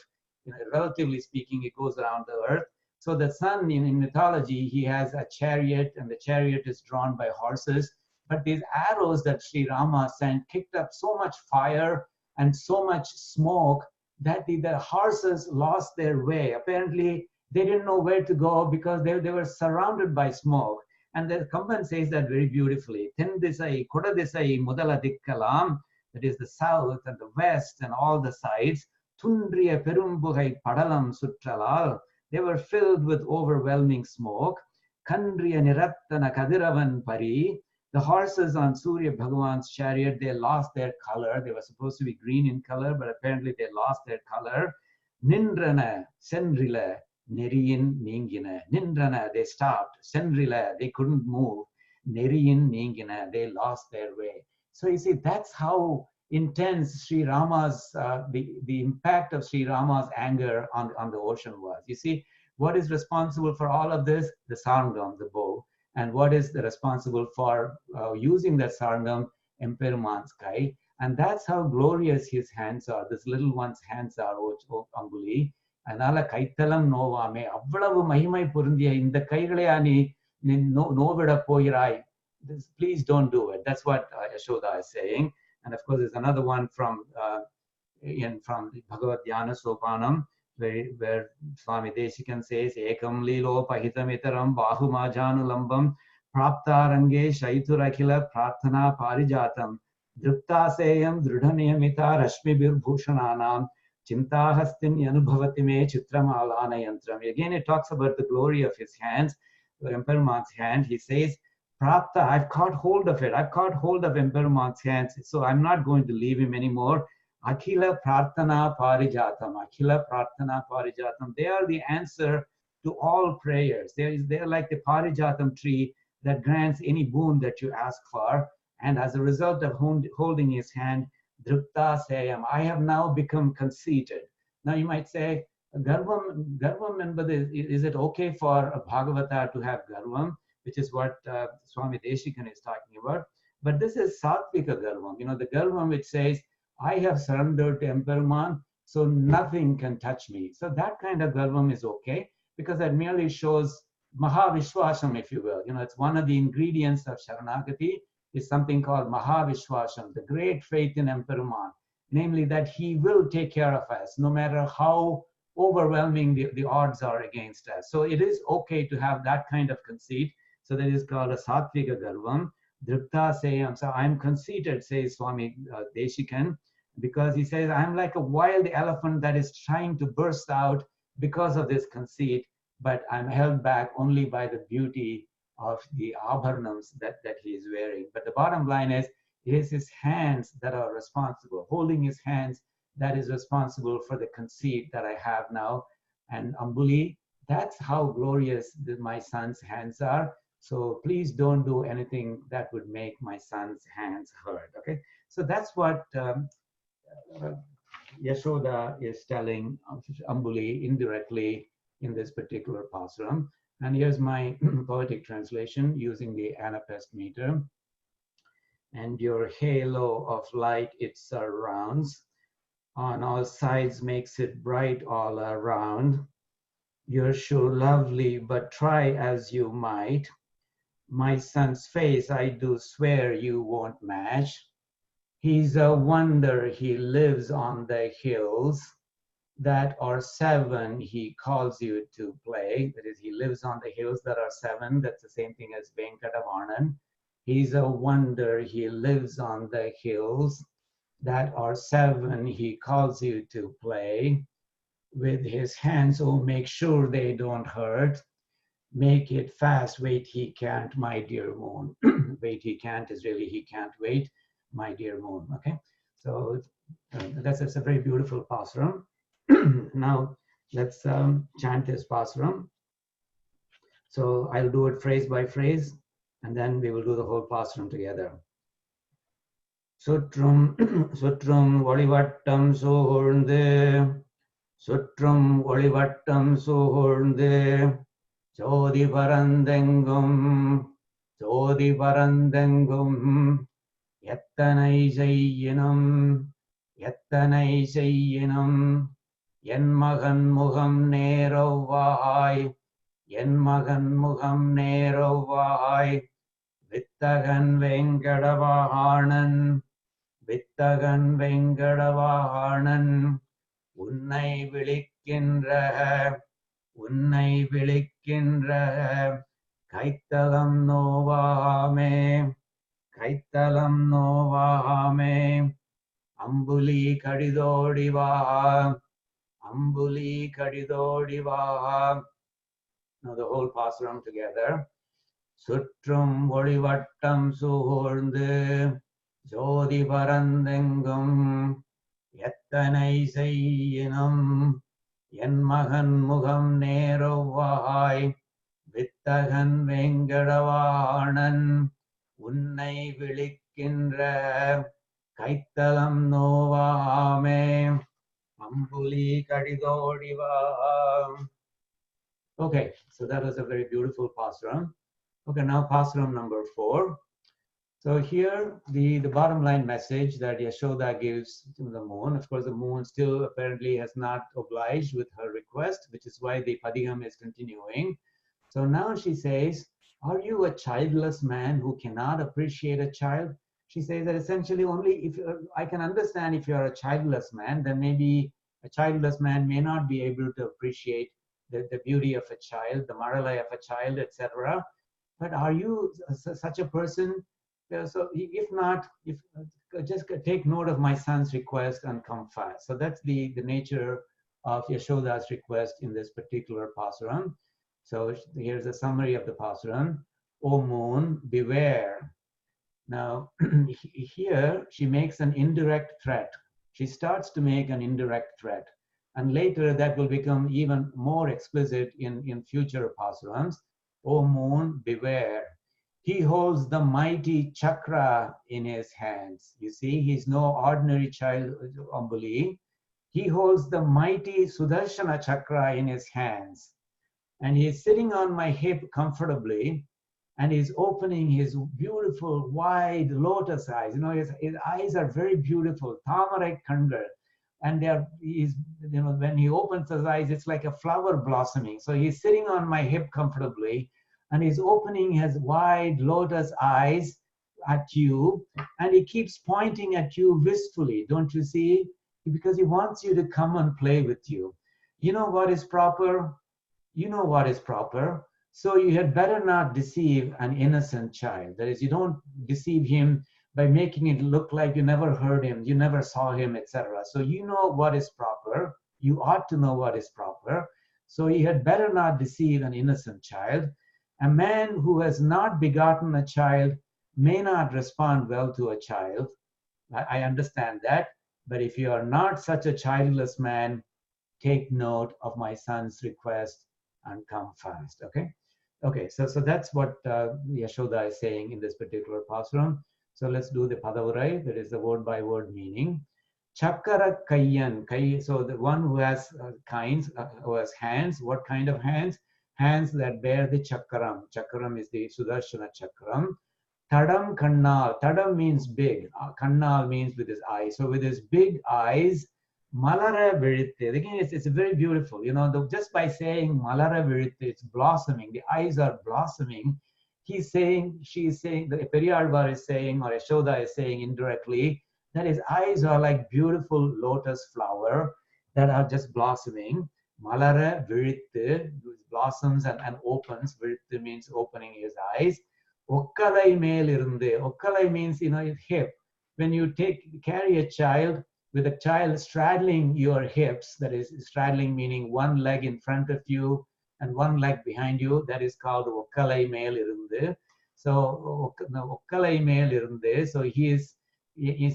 relatively speaking, it goes around the earth. So the sun in mythology, he has a chariot, and the chariot is drawn by horses. But these arrows that Sri Rama sent kicked up so much fire and so much smoke that the horses lost their way. Apparently, they didn't know where to go because they were surrounded by smoke. And the Kamban says that very beautifully. Ten Disai, Koda Disai, Mudala Dikkalam, that is the south and the west and all the sides. Tundriya Perumbuhai Padalam Sutralal, they were filled with overwhelming smoke. Kandriya Nirattana Kadiravan Pari, the horses on Surya Bhagavan's chariot, they lost their color. They were supposed to be green in color, but apparently they lost their color. Nindrana, Senrila, Neriyin Ningina. Nindrana, they stopped. Senrila, they couldn't move. Neriyin Ningina, they lost their way. So you see, that's how intense Sri Rama's, the impact of Sri Rama's anger on the ocean was. You see, what is responsible for all of this? The Sarngam, the bow. And what is responsible for using that Sarngam? Emperuman's kai. And that's how glorious his hands are. This little one's hands are, O Anguli. Anala kaitalam novame. Avvalavu mahimai purundiya. Inda kaigaleya ni novida poirai. Please don't do it. That's what Yashoda is saying. And of course, there's another one from Bhagavad Dhyana Sopanam, where Swami Deshikan says, Ekam lilo pahitamitaram bahumajanu praptarange shaiturakila prarthana parijatam druptaseyam drudhaniyamita rashmibir bhushananam chintahastin yanubhavati me chitramalana yantram. Again, it talks about the glory of his hands, the Emperuman's hand. He says, Prapta, I've caught hold of it. I've caught hold of Emperuman's hands, so I'm not going to leave him anymore. Akhila Prarthana Parijatam. Akhila Prarthana Parijatam. They are the answer to all prayers. They're like the Parijatam tree that grants any boon that you ask for. And as a result of holding his hand, Drupta Sayam, I have now become conceited. Now you might say, Garvam, is it okay for a Bhagavata to have Garvam? Which is what Swami Deshikan is talking about. But this is Sattvika Garvam. The Garvam which says, I have surrendered to Emperuman, so nothing can touch me. So that kind of Garvam is okay, because that merely shows Mahavishwasam, if you will. It's one of the ingredients of Sharanagati, is something called Mahavishwasam, the great faith in Emperuman, namely that he will take care of us, no matter how overwhelming the odds are against us. So it is okay to have that kind of conceit. So that is called a Satvika Garvam. Dripta sayam. So I'm conceited, says Swami Deshikan, because he says, I'm like a wild elephant that is trying to burst out because of this conceit, but I'm held back only by the beauty of the abharanams that he is wearing. But the bottom line is, it is his hands that are responsible, holding his hands that is responsible for the conceit that I have now. And Ambuli, that's how glorious my son's hands are. So please don't do anything that would make my son's hands hurt, okay? So that's what Yashoda is telling Ambuli indirectly in this particular pasuram. And here's my poetic translation using the Anapest meter. And your halo of light it surrounds, on all sides makes it bright all around. You're sure lovely, but try as you might. My son's face I do swear you won't match. He's a wonder, he lives on the hills that are 7, he calls you to play. That is, he lives on the hills that are 7. That's the same thing as Venkatavarnan. He's a wonder, he lives on the hills that are 7, he calls you to play. With his hands, oh, make sure they don't hurt. Make it fast, wait, he can't, my dear moon. Wait, he can't is really, he can't wait, my dear moon, okay? So that's a very beautiful pasuram. Now, let's chant this pasuram. So I'll do it phrase by phrase, and then we will do the whole pasuram together. Sutrum, sutrum, valivattam suhurndhe. Sutrum, valivattam suhurndhe. Jodi parandengum, Jodi parandengum. Yettanai seyyinam, Yettanai seyyinam. என் மகன் முகம் நேரவாய், என் மகன் முகம் நேரவாய். வித்தகன் வெங்கடவாணன், வித்தகன் வெங்கடவாணன். உன்னை விழிக்கின்ற, உன்னை விழிக்கின்ற. கைத்தலம் நோவாமே, கைத்தலம் நோவாமே. அம்புலி கடிதோடிவா, Ambuli kadidodiva. Now the whole pasuram together. Sutrum volivattam suhurndhe. Jodi parandengum. Yettanai seyyinam. En magan mugam nerovai. Vittagan venkadavanan. Unnai vilikindra. Kaitalam novame. Ambuli kadidodiva. Okay, so that was a very beautiful pasuram. Okay, now pasuram number 4. So here, the bottom line message that Yashoda gives to the moon. Of course, the moon still apparently has not obliged with her request, which is why the padigam is continuing. So now she says, are you a childless man who cannot appreciate a child? She says that essentially only if I can understand if you're a childless man, then maybe a childless man may not be able to appreciate the beauty of a child, the maralai of a child, etc. But are you such a person? So if not, just take note of my son's request and come fast. So that's the nature of Yashoda's request in this particular pasuram. So here's a summary of the pasuram. O moon, beware. Now, here she makes an indirect threat. She starts to make an indirect threat. And later that will become even more explicit in future pasurams. O moon, beware. He holds the mighty chakra in his hands. You see, he's no ordinary child, Ambuli. He holds the mighty Sudarshana chakra in his hands. And he's sitting on my hip comfortably. And he's opening his beautiful, wide lotus eyes. You know, his eyes are very beautiful, tamarai kangal. And when he opens his eyes, it's like a flower blossoming. So he's sitting on my hip comfortably, and he's opening his wide lotus eyes at you, and he keeps pointing at you wistfully, don't you see? Because he wants you to come and play with you. You know what is proper? You know what is proper. So you had better not deceive an innocent child. That is, you don't deceive him by making it look like you never heard him, you never saw him, etc. So you know what is proper. You ought to know what is proper. So you had better not deceive an innocent child. A man who has not begotten a child may not respond well to a child. I understand that. But if you are not such a childless man, take note of my son's request and come fast. Okay. Okay, so that's what Yashoda is saying in this particular pasuram. So let's do the padavurai, that is the word by word meaning. Chakara kayyan, so the one who has who has hands. What kind of hands? Hands that bear the chakaram. Chakaram is the Sudarshana chakaram. Tadam kannal. Tadam means big. Kannal means with his eyes. So with his big eyes, Malara Viritte. Again, it's very beautiful. You know, just by saying Malara Viritte, it's blossoming. The eyes are blossoming. He's saying, she's saying, the periyAzhvAr is saying, or Yashoda is saying indirectly, that his eyes are like beautiful lotus flower that are just blossoming. Malara Viritte blossoms and opens. Viritte means opening his eyes. Okkalai mel irunde. Okkalai means, you know, hip. When you carry a child, with a child straddling your hips, that is straddling meaning one leg in front of you and one leg behind you, that is called okkalai mel irunde. So okkalai mel irunde. So he is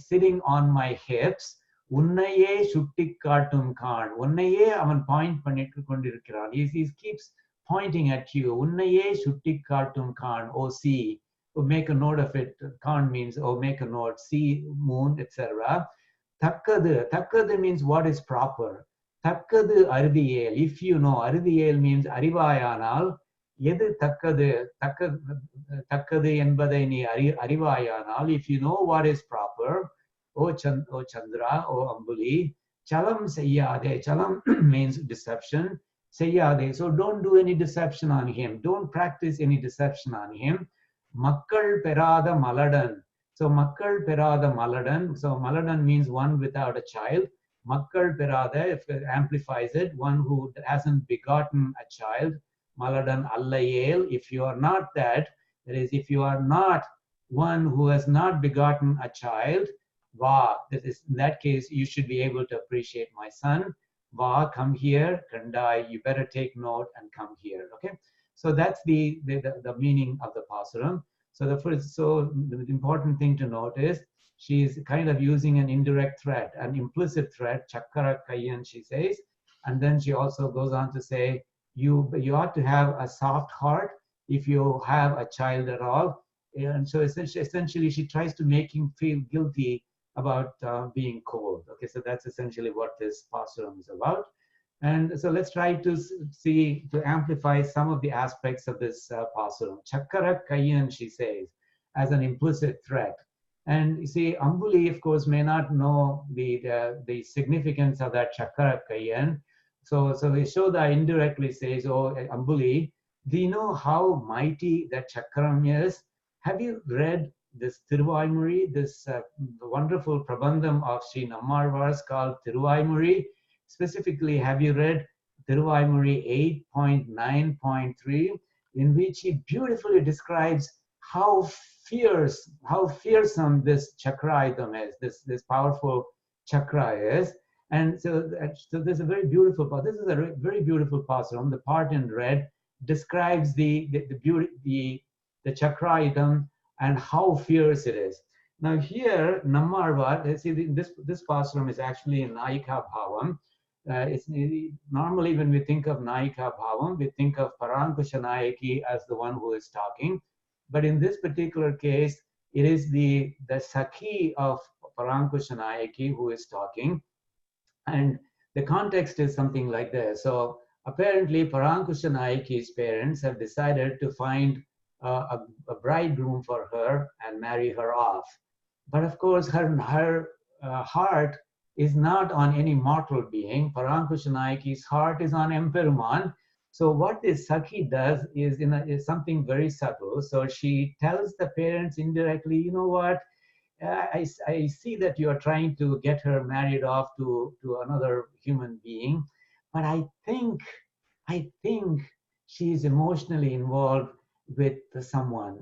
sitting on my hips. Unnaye shuttik kaatum kaan. Unnaye avan point pannittu kondirukkiran. He keeps pointing at you. Unnaye shuttik kaatum kaan. Oh, see. Oh, make a note of it. Kaan means, oh, make a note. See, moon, etc. Takkadu. Takkadu means what is proper. Takkadu arudiyel. If you know, arudiyel means arivayanal. Edu takkadu. Takkadu என்பதை நீ அறிவாயானால். If you know what is proper, O Chandra, O Ambuli, chalam seyyade. Chalam means deception. Seyyade. So don't do any deception on him. Don't practice any deception on him. Makkal perada maladan. So makkal perada maladan. So maladan means one without a child. Makkal perada, if it amplifies it, one who hasn't begotten a child. Maladan allayel. If you are not that is, if you are not one who has not begotten a child, va, that is, in that case, you should be able to appreciate my son. Va, come here. Kandai, you better take note and come here. Okay. So that's the meaning of the pasuram. So the important thing to note is she's kind of using an indirect threat, an implicit threat, chakara kayyan, she says. And then she also goes on to say, you ought to have a soft heart if you have a child at all. And so essentially she tries to make him feel guilty about being cold. Okay, so that's essentially what this pasuram is about. And so let's try to to amplify some of the aspects of this pasuram. Chakara kayyan, she says, as an implicit threat. And you see, Ambuli, of course, may not know the significance of that chakara kayyan. So Yashoda indirectly says, oh, Ambuli, do you know how mighty that chakaram is? Have you read this Thiruvaimuri, this wonderful Prabandham of Sri Nammalvar's called Thiruvaimuri? Specifically, have you read Thiruvaimuri 8.9.3, in which he beautifully describes how fearsome this chakraitam is, this powerful chakra is. And so there's a very beautiful part. This is a very beautiful pasuram. The part in red describes the chakraitam and how fierce it is. Now here, Nammalvar, let's see, this pasuram is actually in Nayika Bhavam. Normally when we think of Nayika Bhavam, we think of Parankusha Nayaki as the one who is talking. But in this particular case, it is the Sakhi of Parankusha Nayaki who is talking. And the context is something like this. So apparently Parankusha Nayaki's parents have decided to find a bridegroom for her and marry her off. But of course, her heart is not on any mortal being. Parankusha Nayaki's heart is on Emperuman. So what this Sakhi does is something very subtle. So she tells the parents indirectly, you know what, I see that you are trying to get her married off to another human being, but I think she is emotionally involved with someone.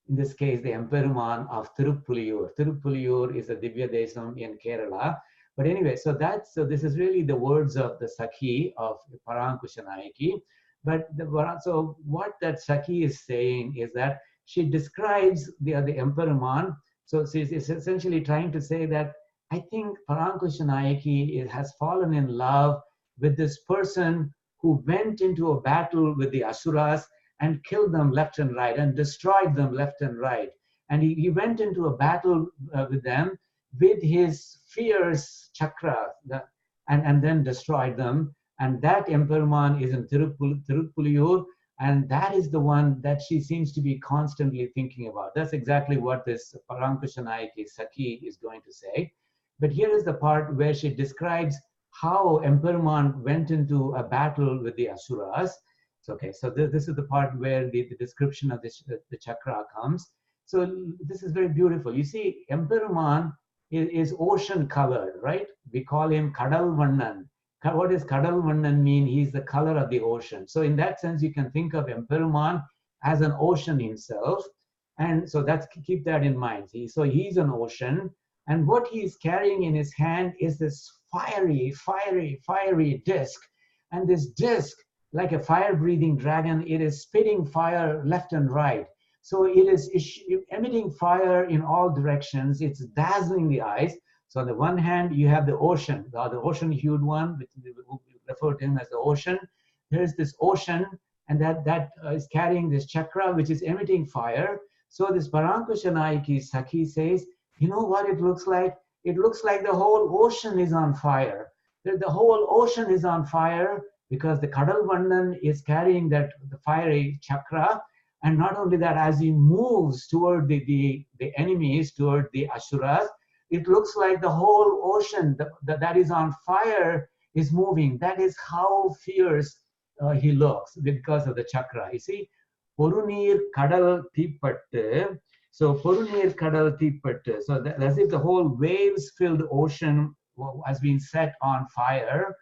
In this case, the Emperuman of Tirupuliyur. Tirupuliyur is a Divya Desam in Kerala. But anyway, so this is really the words of the Sakhi of Parankusha Nayaki. But so what that Sakhi is saying is that she describes the Emperuman. So she's essentially trying to say that I think Parankusha Nayaki has fallen in love with this person who went into a battle with the Asuras and killed them left and right and destroyed them left and right. And he went into a battle with them with his fierce chakra and then destroyed them. And that Emperuman is in Tirupuliyur, and that is the one that she seems to be constantly thinking about. That's exactly what this Parankusha Nayaki Sakhi is going to say. But here is the part where she describes how Emperuman went into a battle with the Asuras. So, okay, so this is the part where the description of the chakra comes. So this is very beautiful. You see, Emperuman is ocean colored, right? We call him Kadal Vannan. What does Kadal Vannan mean? He's the color of the ocean. So in that sense, you can think of Emperuman as an ocean himself. And so keep that in mind. So he's an ocean. And what he's carrying in his hand is this fiery disc. And this disc, like a fire-breathing dragon, it is spitting fire left and right. So it is emitting fire in all directions. It's dazzling the eyes. So on the one hand, you have the ocean, the ocean-hued one, which we refer to him as the ocean. There's this ocean, and that is carrying this chakra, which is emitting fire. So this Parankusha Nayaki Sakhi says, you know what it looks like? It looks like the whole ocean is on fire. The whole ocean is on fire because the Kadal Vannan is carrying the fiery chakra. And not only that, as he moves toward the enemies, toward the Asuras, it looks like the whole ocean that is on fire is moving. That is how fierce he looks because of the chakra. You see, Porunir Kadal Thipattu. So Porunir Kadal Thipattu. So as if the whole waves-filled ocean has been set on fire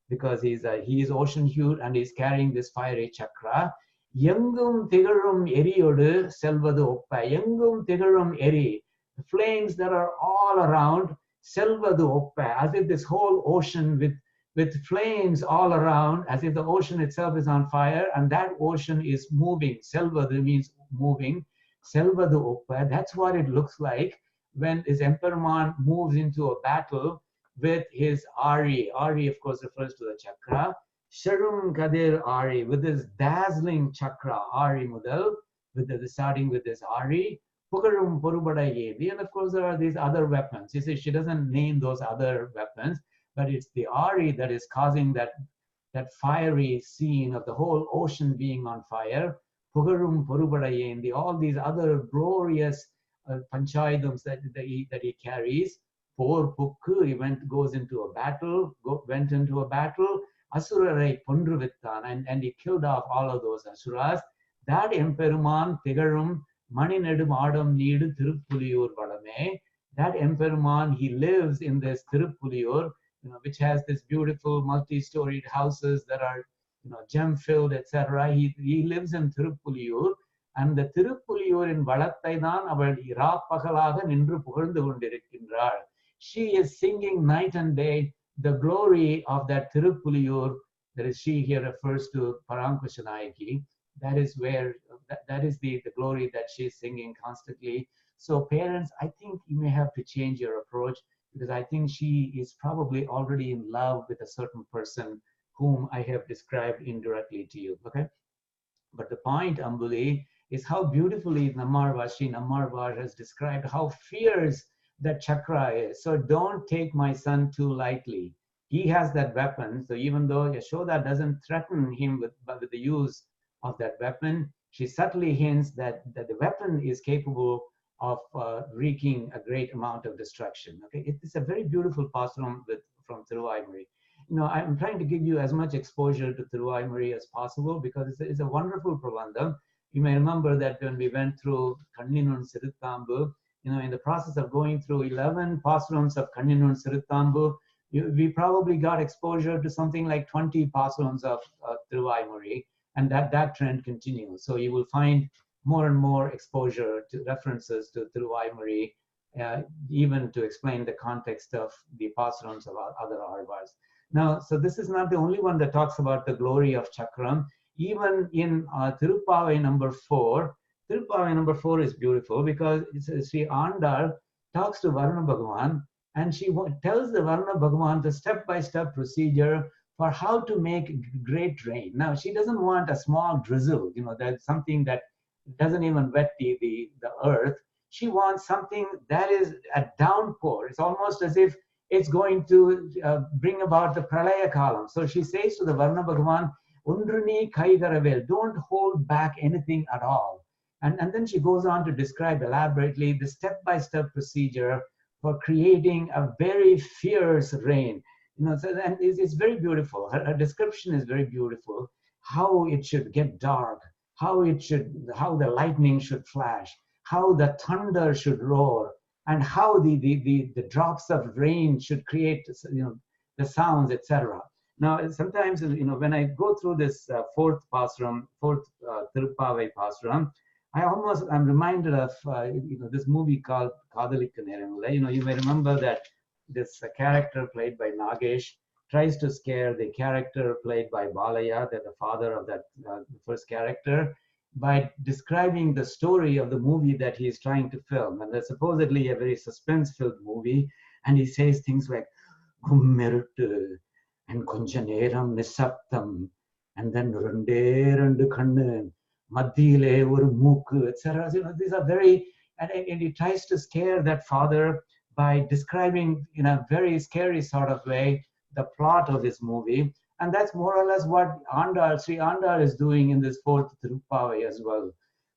because he is ocean-hued and he's carrying this fiery chakra. Yengum Tigarum Eriodu Selvadu Oppa. Yengum Tigarum Eri. The flames that are all around, Selvadu Oppa, as if this whole ocean with flames all around, as if the ocean itself is on fire, and that ocean is moving. Selvadu means moving. Selvadu Oppa, that's what it looks like when his Emperuman moves into a battle with his Ari. Ari, of course, refers to the chakra. Sharum Kadir Ari, with this dazzling chakra, Ari Mudal, starting with this Ari. Pukarum Porubadayevi, and of course there are these other weapons. You see, she doesn't name those other weapons, but it's the Ari that is causing that fiery scene of the whole ocean being on fire. Pukarum Porubadayevi, all these other glorious panchayadams that he carries. Por Pukku, he goes into a battle, went into a battle. Asurai Pundruvittan, and he killed off all of those Asuras. That Emperuman Tigarum Maninedum Adam Needu Tirupuliyur Vadame. That Emperuman, he lives in this Tirupuliyur, which has this beautiful multi-storied houses that are, gem-filled, etc. He lives in Tirupuliyur, and the Tirupuliyur in Valattaidan aval irapakalaga nindru pugaldu kondirukkindraal. She is singing night and day the glory of that Tirupuliyur. That is, she here refers to Parankusha Nayaki. That is where, that is the glory that she's singing constantly. So parents, I think you may have to change your approach, because I think she is probably already in love with a certain person whom I have described indirectly to you, okay? But the point, Ambuli, is how beautifully Sri Nammarvar has described how fierce that chakra is. So don't take my son too lightly. He has that weapon, so even though Yashoda doesn't threaten him with the use of that weapon, she subtly hints that the weapon is capable of wreaking a great amount of destruction. Okay, it's a very beautiful pasuram from Thiruvaimuri. I'm trying to give you as much exposure to Thiruvaimuri as possible because it's a wonderful Prabandham. You may remember that when we went through Kanninun Siruttambu, in the process of going through 11 pasurams of Kanninun Siruttambu, we probably got exposure to something like 20 pasurams of Thiruvaimuri. and that trend continues. So you will find more and more exposure to references to Thiruvaimuri, even to explain the context of the pAsurams of other Alvars. Now, so this is not the only one that talks about the glory of Chakram. Even in Tirupavai number 4, Tirupavai number 4 is beautiful because Sri Andal talks to Varuna Bhagavan, and she tells the Varuna Bhagavan the step-by-step procedure for how to make great rain. Now, she doesn't want a small drizzle, that's something that doesn't even wet the earth. She wants something that is a downpour. It's almost as if it's going to bring about the Pralaya Kalam. So she says to the Varuna Bhagavan, Undruni Kaigaravel, don't hold back anything at all. And then she goes on to describe elaborately the step-by-step procedure for creating a very fierce rain. So, and it's very beautiful. Her description is very beautiful. How it should get dark, how the lightning should flash, how the thunder should roar, and how the drops of rain should create the sounds, etc. Now, sometimes when I go through this fourth Tirupavai Pasuram, I'm reminded of this movie called Kadalika Neramula. You may remember that this character played by Nagesh tries to scare the character played by Balaya, the father of that first character, by describing the story of the movie that he is trying to film. And that's supposedly a very suspense-filled movie. And he says things like, Gummeruttu, and Konjaneram Nisaptam, and then Runde Kannu, Madhile Uru Muku, etc. These are very, and he tries to scare that father by describing in a very scary sort of way the plot of this movie. And that's more or less what Sri Andal is doing in this fourth Tirupavai as well.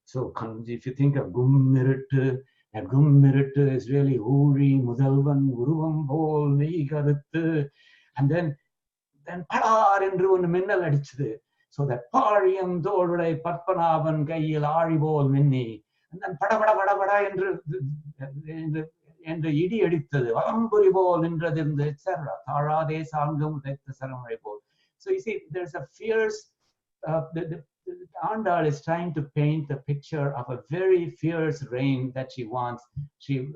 So if you think of Gummiruttu, that Gummiruttu is really Uri, Mudalvan, Uruvam Bol, Meigaruttu, and then Padar endru one minnal adichது. So that Pariyam Doludai Patpanavan Kayil Aribol Minni, and then Pada Pada Pada Pada and the Idi Editadu, Ambulibol Indradinda, etc. Tarade Sangam Dekta Saramabol. So you see, there's a fierce, the Andal is trying to paint a picture of a very fierce rain that she wants the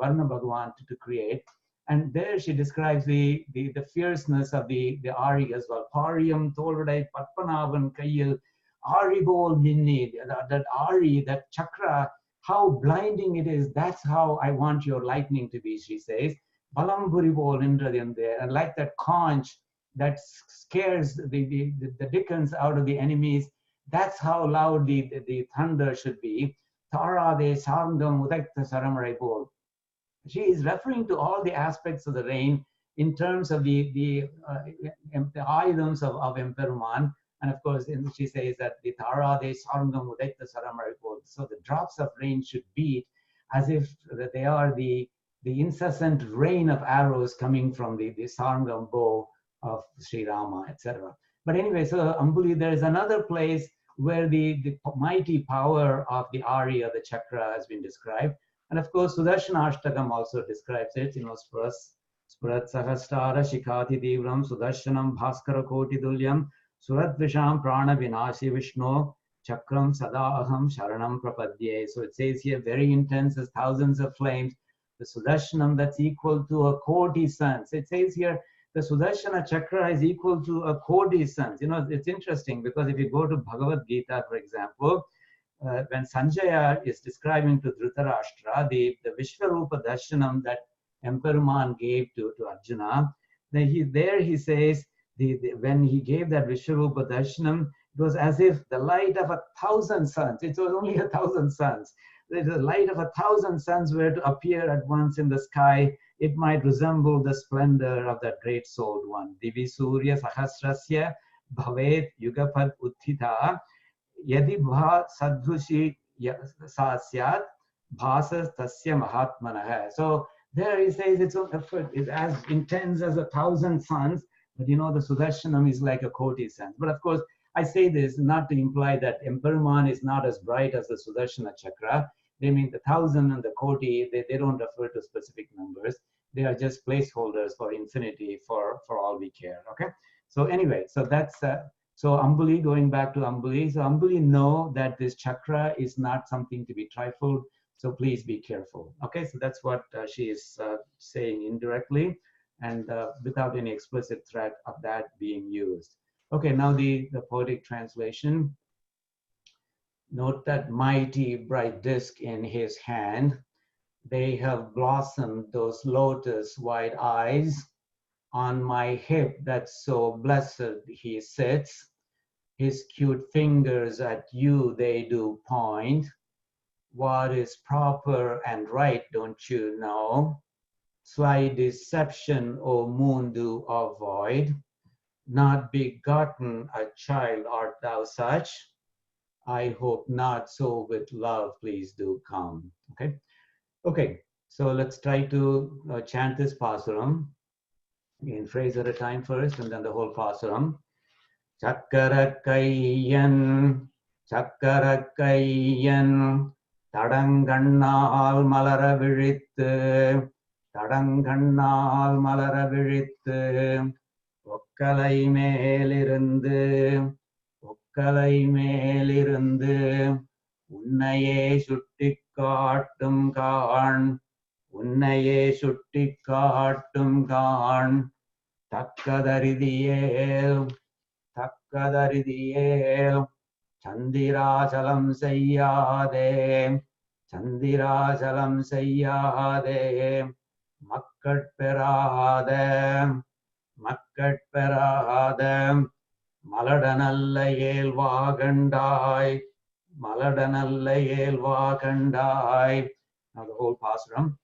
Varuna Bhagavan to create. And there she describes the fierceness of the Ari as well. Pariyam Toludai Patpanavan Kayil Aribol Minni, that Ari, that chakra, how blinding it is. That's how I want your lightning to be, she says. Balamburibol Indradin there, and like that conch that scares the dickens out of the enemies, that's how loud the thunder should be. Tara de Sangam Udakta Saramarai. She is referring to all the aspects of the rain in terms of the items of Emperuman. And of course, she says that the Tara de Sarangam Udekta Saramaripol. So the drops of rain should beat as if they are the incessant rain of arrows coming from the Sarangam bow of Sri Rama, etc. But anyway, so Ambuli, there is another place where the mighty power of the Ari, the chakra, has been described. And of course, Sudarshana Ashtakam also describes it, Spurat Sahasrara Shikati Divram Sudarshanam Bhaskara Koti Dulyam Surat Visham Prana Vinashi Vishnu Chakram Sadaham Sharanam Prapadye. So it says here, very intense as thousands of flames. The Sudarshanam, that's equal to a Koti suns. It says here, the Sudarshana chakra is equal to a Koti suns. It's interesting because if you go to Bhagavad Gita, for example, when Sanjaya is describing to Dhritarashtra the Vishwarupa Darshanam that Emperuman gave to Arjuna, then he says, when he gave that Vishwarupa Darshanam, it was as if the light of 1,000 suns, it was only 1,000 suns, the light of 1,000 suns were to appear at once in the sky, it might resemble the splendor of that great souled one. Divi Surya Sahasrasya Bhavet Yugapad Uttita Yadi Bha Sadhushi Sasyat Bhasas Tasya Mahatmanah. So there he says it's as intense as 1,000 suns, but the Sudarshanam is like a Koti suns. But of course, I say this not to imply that Emperuman is not as bright as the Sudarshana chakra. They mean the 1,000 and the Koti, they don't refer to specific numbers. They are just placeholders for infinity for all we care. Okay. So anyway, so that's So Ambuli, going back to Ambuli, so Ambuli, know that this chakra is not something to be trifled, so please be careful. Okay, so that's what she is saying indirectly, and without any explicit threat of that being used. Okay, now the poetic translation. Note that mighty bright disk in his hand. They have blossomed, those lotus white eyes. On my hip that's so blessed he sits. His cute fingers at you they do point. What is proper and right, don't you know? Sly deception, O moon, do avoid. Not begotten a child art thou such. I hope not, so with love please do come. Okay, okay. So let's try to chant this pasuram in phrase at a time first, and then the whole pasuram. Chakkarakaiyan, Chakkarakaiyan, Tadangannal malara virittu, Tadangannal malara virittu, Okkalai melirundu, Okkalai melirundu, Unnaye suttik kaattum kaan, Unnaye suttik kaattum kaan, Takkadaridiyel, Takkadaridiyel, Chandirachalam seyyade, Chandirachalam seyyade, Makkat perade, Makkat perade, Maladanallayel vagandai, Maladanallayel vagandai. Now the whole pasuram.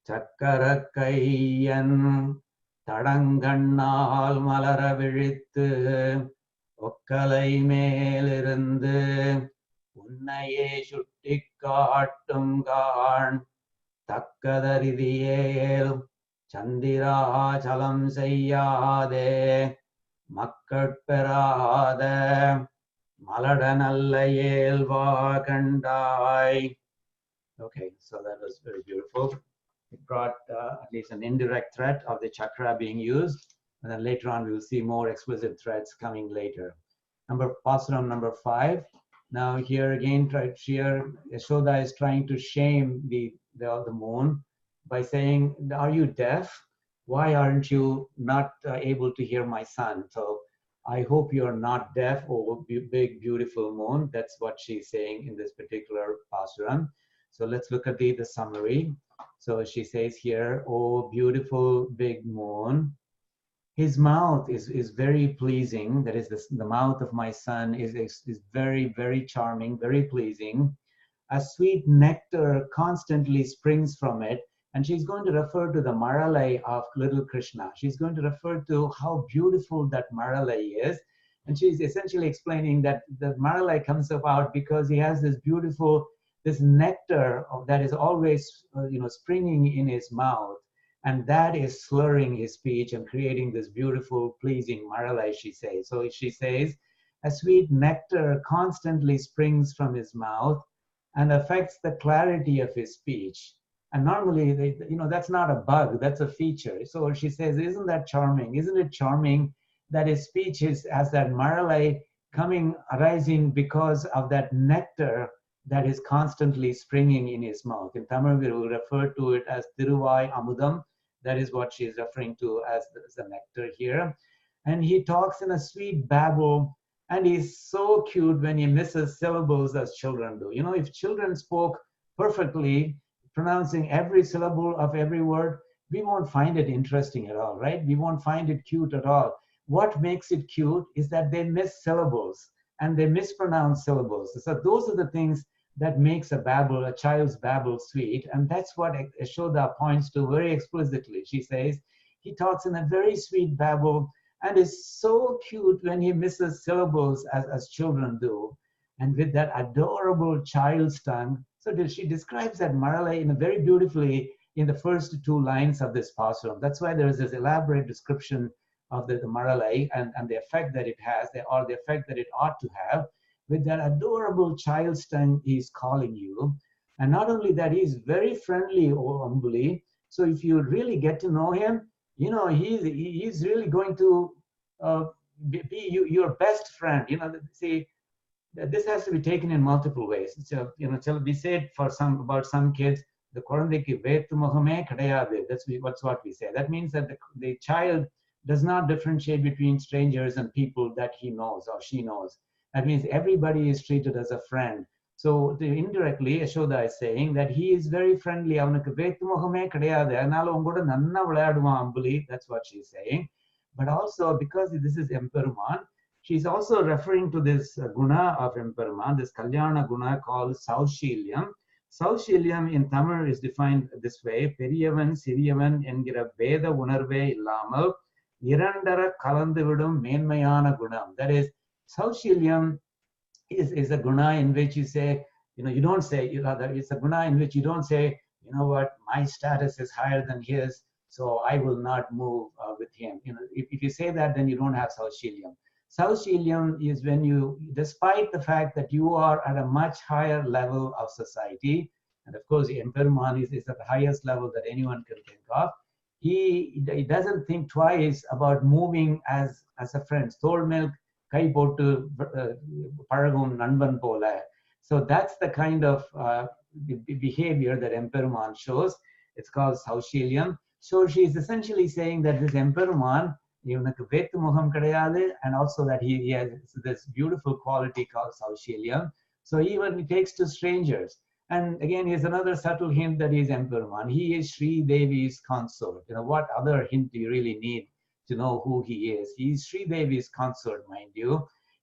Chakkarakaiyan, Tadangannal malara virittu, Okkalai melirundu, Unnaye suttik kaattum kaan, Takkadaridiyel, Chandirachalam seyyade, Makkat perade, Maladanallayel vakandai. Okay, so that was very beautiful. It brought at least an indirect threat of the chakra being used, and then later on we will see more explicit threats coming later. Pasuram number 5. Now here again, Yashoda is trying to shame the moon by saying, "Are you deaf? Why aren't you not able to hear my son?" So I hope you're not deaf, oh big beautiful moon. That's what she's saying in this particular pasuram. So let's look at the summary. So she says here, "Oh, beautiful big moon, his mouth is very pleasing." That is, the mouth of my son is very, very charming, very pleasing. A sweet nectar constantly springs from it. And she's going to refer to the Maralai of little Krishna. She's going to refer to how beautiful that Maralai is. And she's essentially explaining that the Maralai comes about because he has this nectar that is always springing in his mouth, and that is slurring his speech and creating this beautiful, pleasing Maralai, she says. So she says, a sweet nectar constantly springs from his mouth and affects the clarity of his speech. And normally, that's not a bug, that's a feature. So she says, isn't that charming? Isn't it charming that his speech has that Maralai arising because of that nectar that is constantly springing in his mouth? In Tamil, we will refer to it as Tiruvai Amudam. That is what she is referring to as the nectar here. And he talks in a sweet babble, and he's so cute when he misses syllables as children do. If children spoke perfectly, pronouncing every syllable of every word, we won't find it interesting at all, right? We won't find it cute at all. What makes it cute is that they miss syllables and they mispronounce syllables. So those are the things that makes a child's babble sweet. And that's what Yashoda points to very explicitly. She says, he talks in a very sweet babble and is so cute when he misses syllables as children do. And with that adorable child's tongue. So she describes that Maralai very beautifully in the first 2 lines of this pasuram. That's why there is this elaborate description of the Maralai and the effect that it has, or the effect that it ought to have. With that adorable child's tongue, he's calling you. And not only that, he's very friendly, O Ambuli. So if you really get to know him, he's really going to be your best friend. See, this has to be taken in multiple ways. So, we say it about some kids, the குழந்தைக்கு வேத்து முகமே கிடையாது. That's what we say. That means that the child does not differentiate between strangers and people that he knows or she knows. That means everybody is treated as a friend. So indirectly, Yashoda is saying that he is very friendly. அவனுக்கு வேத்து முகமே கிடையாது. அதனால உங்களோட நன்னா விளையாடுவான் அம்புலி. That's what she's saying. But also, because this is Emperuman, she's also referring to this guna of Emperuman, this Kalyana guna called Saushilyam. Saushilyam in Tamil is defined this way: பெரியவன் சிறியவன் என்கிற பேத உணர்வே இல்லாமல் இரண்டர கலந்துவிடும் மேன்மையான குணம். That is, Saushilyam is a guna in which you say, you don't say, it's a guna in which you don't say, what, my status is higher than his, so I will not move with him. If you say that, then you don't have Saushilyam. Saushilyam is when you, despite the fact that you are at a much higher level of society, and of course, Emperuman is at the highest level that anyone can think of, he doesn't think twice about moving as a friend. Thol milk kai potu paragum nanban pola. So that's the kind of behavior that Emperuman shows. It's called Saushilyam. So she's essentially saying that this Emperuman, and also that he has this beautiful quality called Saushilyam. So even he takes to strangers. And again, here's another subtle hint that he's Emperuman. He is Sri Devi's consort. What other hint do you really need to know who he is? He's Sri Devi's consort, mind you.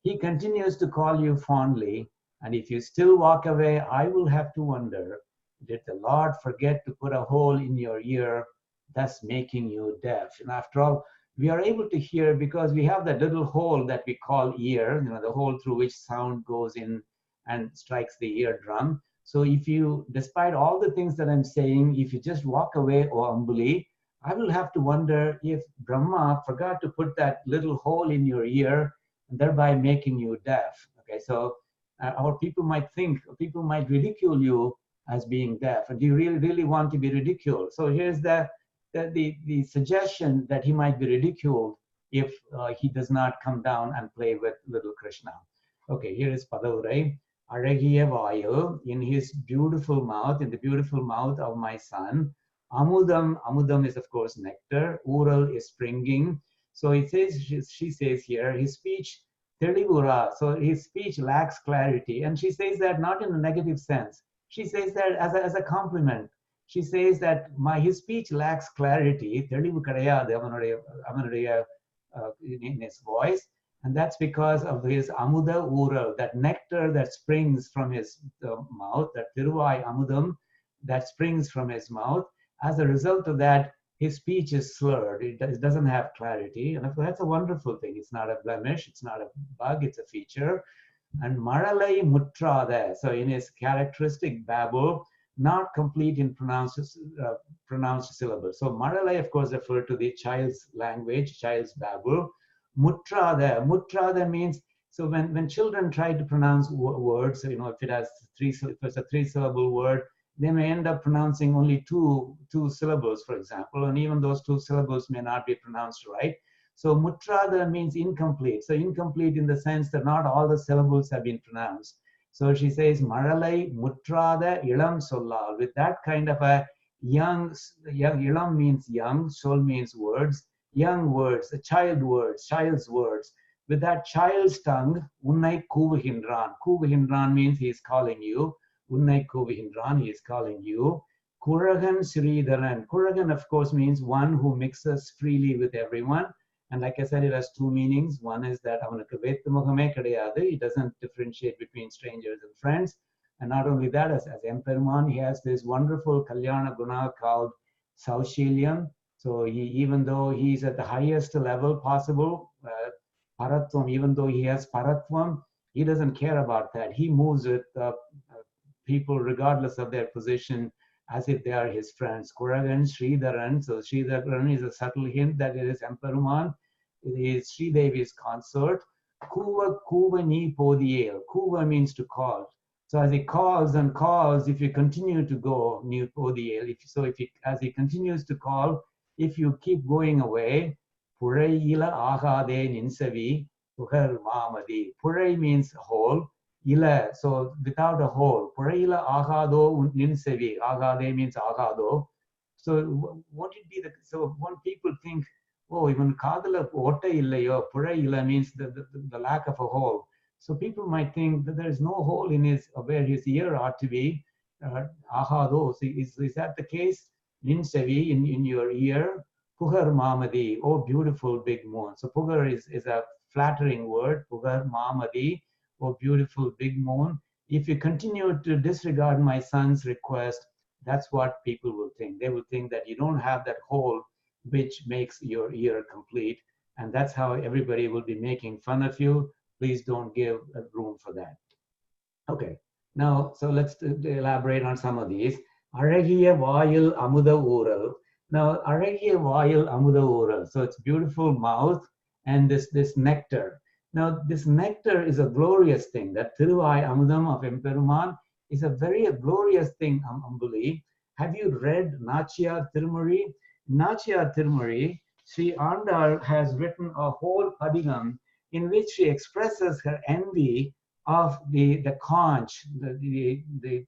He continues to call you fondly. And if you still walk away, I will have to wonder, did the Lord forget to put a hole in your ear, thus making you deaf? And after all, we are able to hear because we have that little hole that we call ear, the hole through which sound goes in and strikes the eardrum. So if you, despite all the things that I'm saying, if you just walk away, O Ambuli, I will have to wonder if Brahma forgot to put that little hole in your ear, and thereby making you deaf. Okay, so our people might ridicule you as being deaf. And do you really want to be ridiculed? So here's the suggestion that he might be ridiculed if he does not come down and play with little Krishna. Okay, here is Padavurai. Aragiya Vayu, in his beautiful mouth, in the beautiful mouth of my son. Amudam is of course nectar. Ural is springing. So it says, she says here, his speech Telivura, so his speech lacks clarity. And she says that not in a negative sense. She says that as a compliment. She says that his speech lacks clarity, in his voice, and that's because of his amuda ural, that nectar that springs from his mouth, that tiruvai amudam that springs from his mouth. As a result of that, his speech is slurred. It doesn't have clarity, and that's a wonderful thing. It's not a blemish, it's not a bug, it's a feature. And maralai mutrada, so in his characteristic babble, not complete in pronounced syllables. So maralai, of course, refer to the child's language, child's babble. Mutrada means, so when children try to pronounce words, if it's a 3-syllable word, they may end up pronouncing only two syllables, for example, and even those 2 syllables may not be pronounced right. So mutrada means incomplete. So incomplete in the sense that not all the syllables have been pronounced. So she says, Maralai mutrada ilam sollal, with that kind of a young, ilam means young, sol means words, young words, the child's words. With that child's tongue, unnai kuvahindran. Kuvahindran means he is calling you. Unnai kuvahindran, he is calling you. Kuragan Sridharan. Kuragan, of course, means one who mixes freely with everyone. And like I said, it has 2 meanings. One is that he doesn't differentiate between strangers and friends. And not only that, as Emperuman, he has this wonderful Kalyana guna called Saushilyam. So even though he's at the highest level possible, Paratvam, even though he has Paratvam, he doesn't care about that. He moves with people regardless of their position as if they are his friends. Kuragan, Sridharan. So Sridharan is a subtle hint that it is Emperuman. It is Sri Devi's consort. Kuva ni podiel. Kuva means to call. So as he calls and calls, if you continue to go, ni podiel. As he continues to call, if you keep going away, Purayila ahade ninsavi, Pugar Mamadi. Purai means hole. Ila, so without a hole. Puraila agado ninsevi. Agade means agado. So what would be the, so when people think, oh, even kadala otta illayo, purai illa means the lack of a hole. So people might think that there is no hole in his, where his ear ought to be. Ahado, so is that the case? Ninsevi, in your ear. Pugar Mamadi, oh beautiful big moon. So Pugar is a flattering word. Pugar Mamadi, oh beautiful big moon. If you continue to disregard my son's request, that's what people will think. They will think that you don't have that hole which makes your ear complete. And that's how everybody will be making fun of you. Please don't give room for that. Okay, now, so let's elaborate on some of these. Aragiya Vayil Amuda Ural. Now, Aragiya Vayil Amuda Ural. So it's beautiful mouth and this nectar. Now, this nectar is a glorious thing. That Thiruvai Amudam of Emperuman is a very glorious thing, Ambuli. Have you read Nachiyar Tirumuri? Nachiyar Tirumuri, Sri Andal has written a whole padigam in which she expresses her envy of the conch, the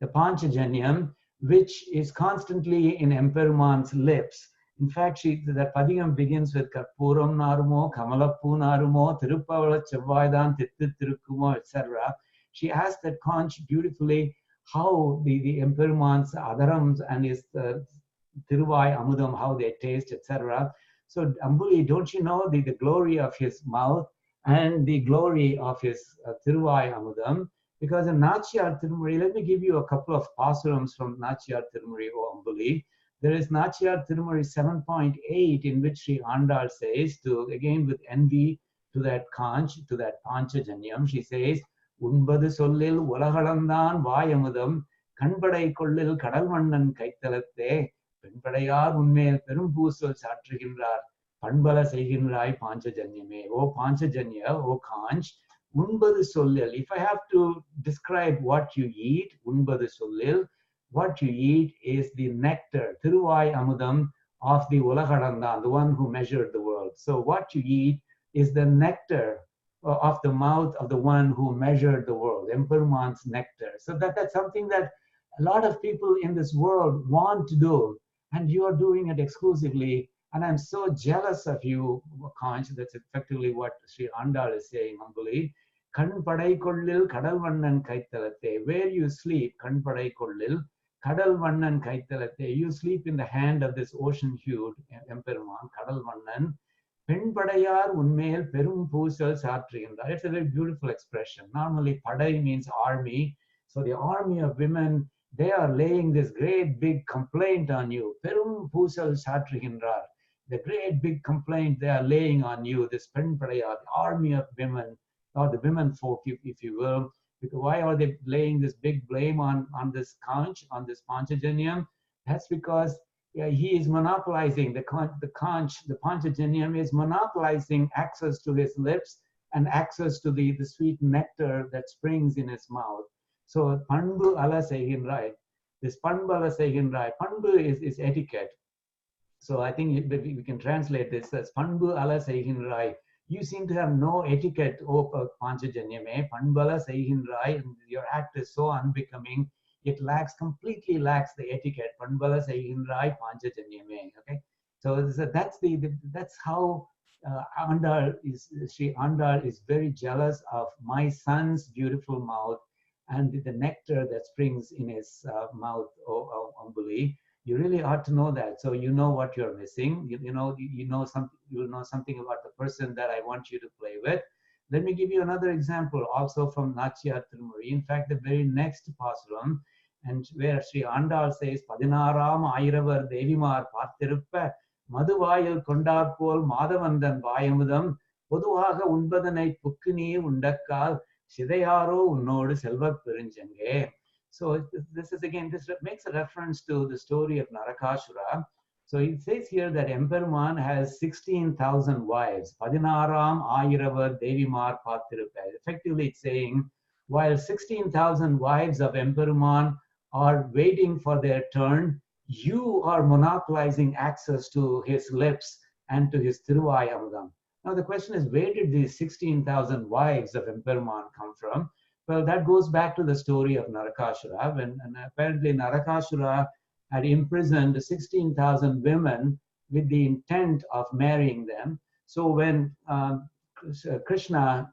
panchajanyam, which is constantly in Emperuman's lips. In fact, the padigam begins with Karpuram Narumo, Kamalappu Narumo, Tirupavala Chavaidan, Tittu Tirukumo, etc. She asks that conch beautifully how the Emperuman's adharams and his Tiruvai Amudam, how they taste, etc. So Ambuli, don't you know the glory of his mouth and the glory of his Tiruvai Amudam? Because in Nachiyar Tirumuri, let me give you a couple of pAsurams from Nachiyar Tirumuri, O Ambuli. There is Nachiyar Tirumuri 7.8, in which Sri Andal says, again with envy to that conch, to that panchajanyam, she says, Unbadu sollil ulagalandan vayamudam, kanbadai kollil kadalvannan kaitalatte, penpadayar unmel perumpusal satrigindrar, panbala seiginrai panchajanyame. O panchajanya, O conch, unbadu sollil. If I have to describe what you eat, unbadu sollil, what you eat is the nectar, Thiruvai Amudam of the Ulagalandan, the one who measured the world. So what you eat is the nectar of the mouth of the one who measured the world, Emperuman's nectar. So that's something that a lot of people in this world want to do, and you are doing it exclusively. And I'm so jealous of you, Conch. That's effectively what Sri Andal is saying, Ambuli. Kan padai kollil kadal vannan kaitalatte. Where you sleep, kan padai kollil, kadal vannan kaitalatte. You sleep in the hand of this ocean-hued Emperuman, kadal vannan. Penpadayar unmel perum pusal satriyandar. It's a very beautiful expression. Normally, padai means army. So the army of women, they are laying this great big complaint on you. Perum pusal satriyandar. The great big complaint they are laying on you, this penpadayar, the army of women, or the women folk, if you will. Because why are they laying this big blame on this conch, on this panchajanyam? That's because he is monopolizing the conch, the panchajanyam is monopolizing access to his lips and access to the sweet nectar that springs in his mouth. So panbu ala seiginrai, this panbu ala seiginrai, panbu is etiquette. So I think we can translate this as panbu ala seiginrai. You seem to have no etiquette, O panchajanyame, panbala seiginrai, your act is so unbecoming. It completely lacks the etiquette. Panbala seiginrai panchajanyame. Okay, so that's how Sri Andal is very jealous of my son's beautiful mouth and the nectar that springs in his mouth, O Ambuli. You really ought to know that. So you know what you're missing. You know something about the person that I want you to play with. Let me give you another example, also from Nachiyar Tirumuri. In fact, the very next pasuram, and where Sri Andal says, Padinaram Ayiravar Devimar Parthiruppa Madhuvayil Kondarpol Madhavandan Vayamudam Poduhaga Unbadanai Pukkini Undakal Shidayaro Unnodu Selva Pirinjange. So this makes a reference to the story of Narakasura. So it says here that Emperuman has 16,000 wives. Padinaram Ayiravar Devimar Pathiruppa. Effectively it's saying, while 16,000 wives of Emperuman are waiting for their turn, you are monopolizing access to his lips and to his Tiruvai Amudam. Now the question is, where did these 16,000 wives of Emperuman come from? Well, that goes back to the story of Narakasura, and apparently Narakasura had imprisoned 16,000 women with the intent of marrying them. So when Krishna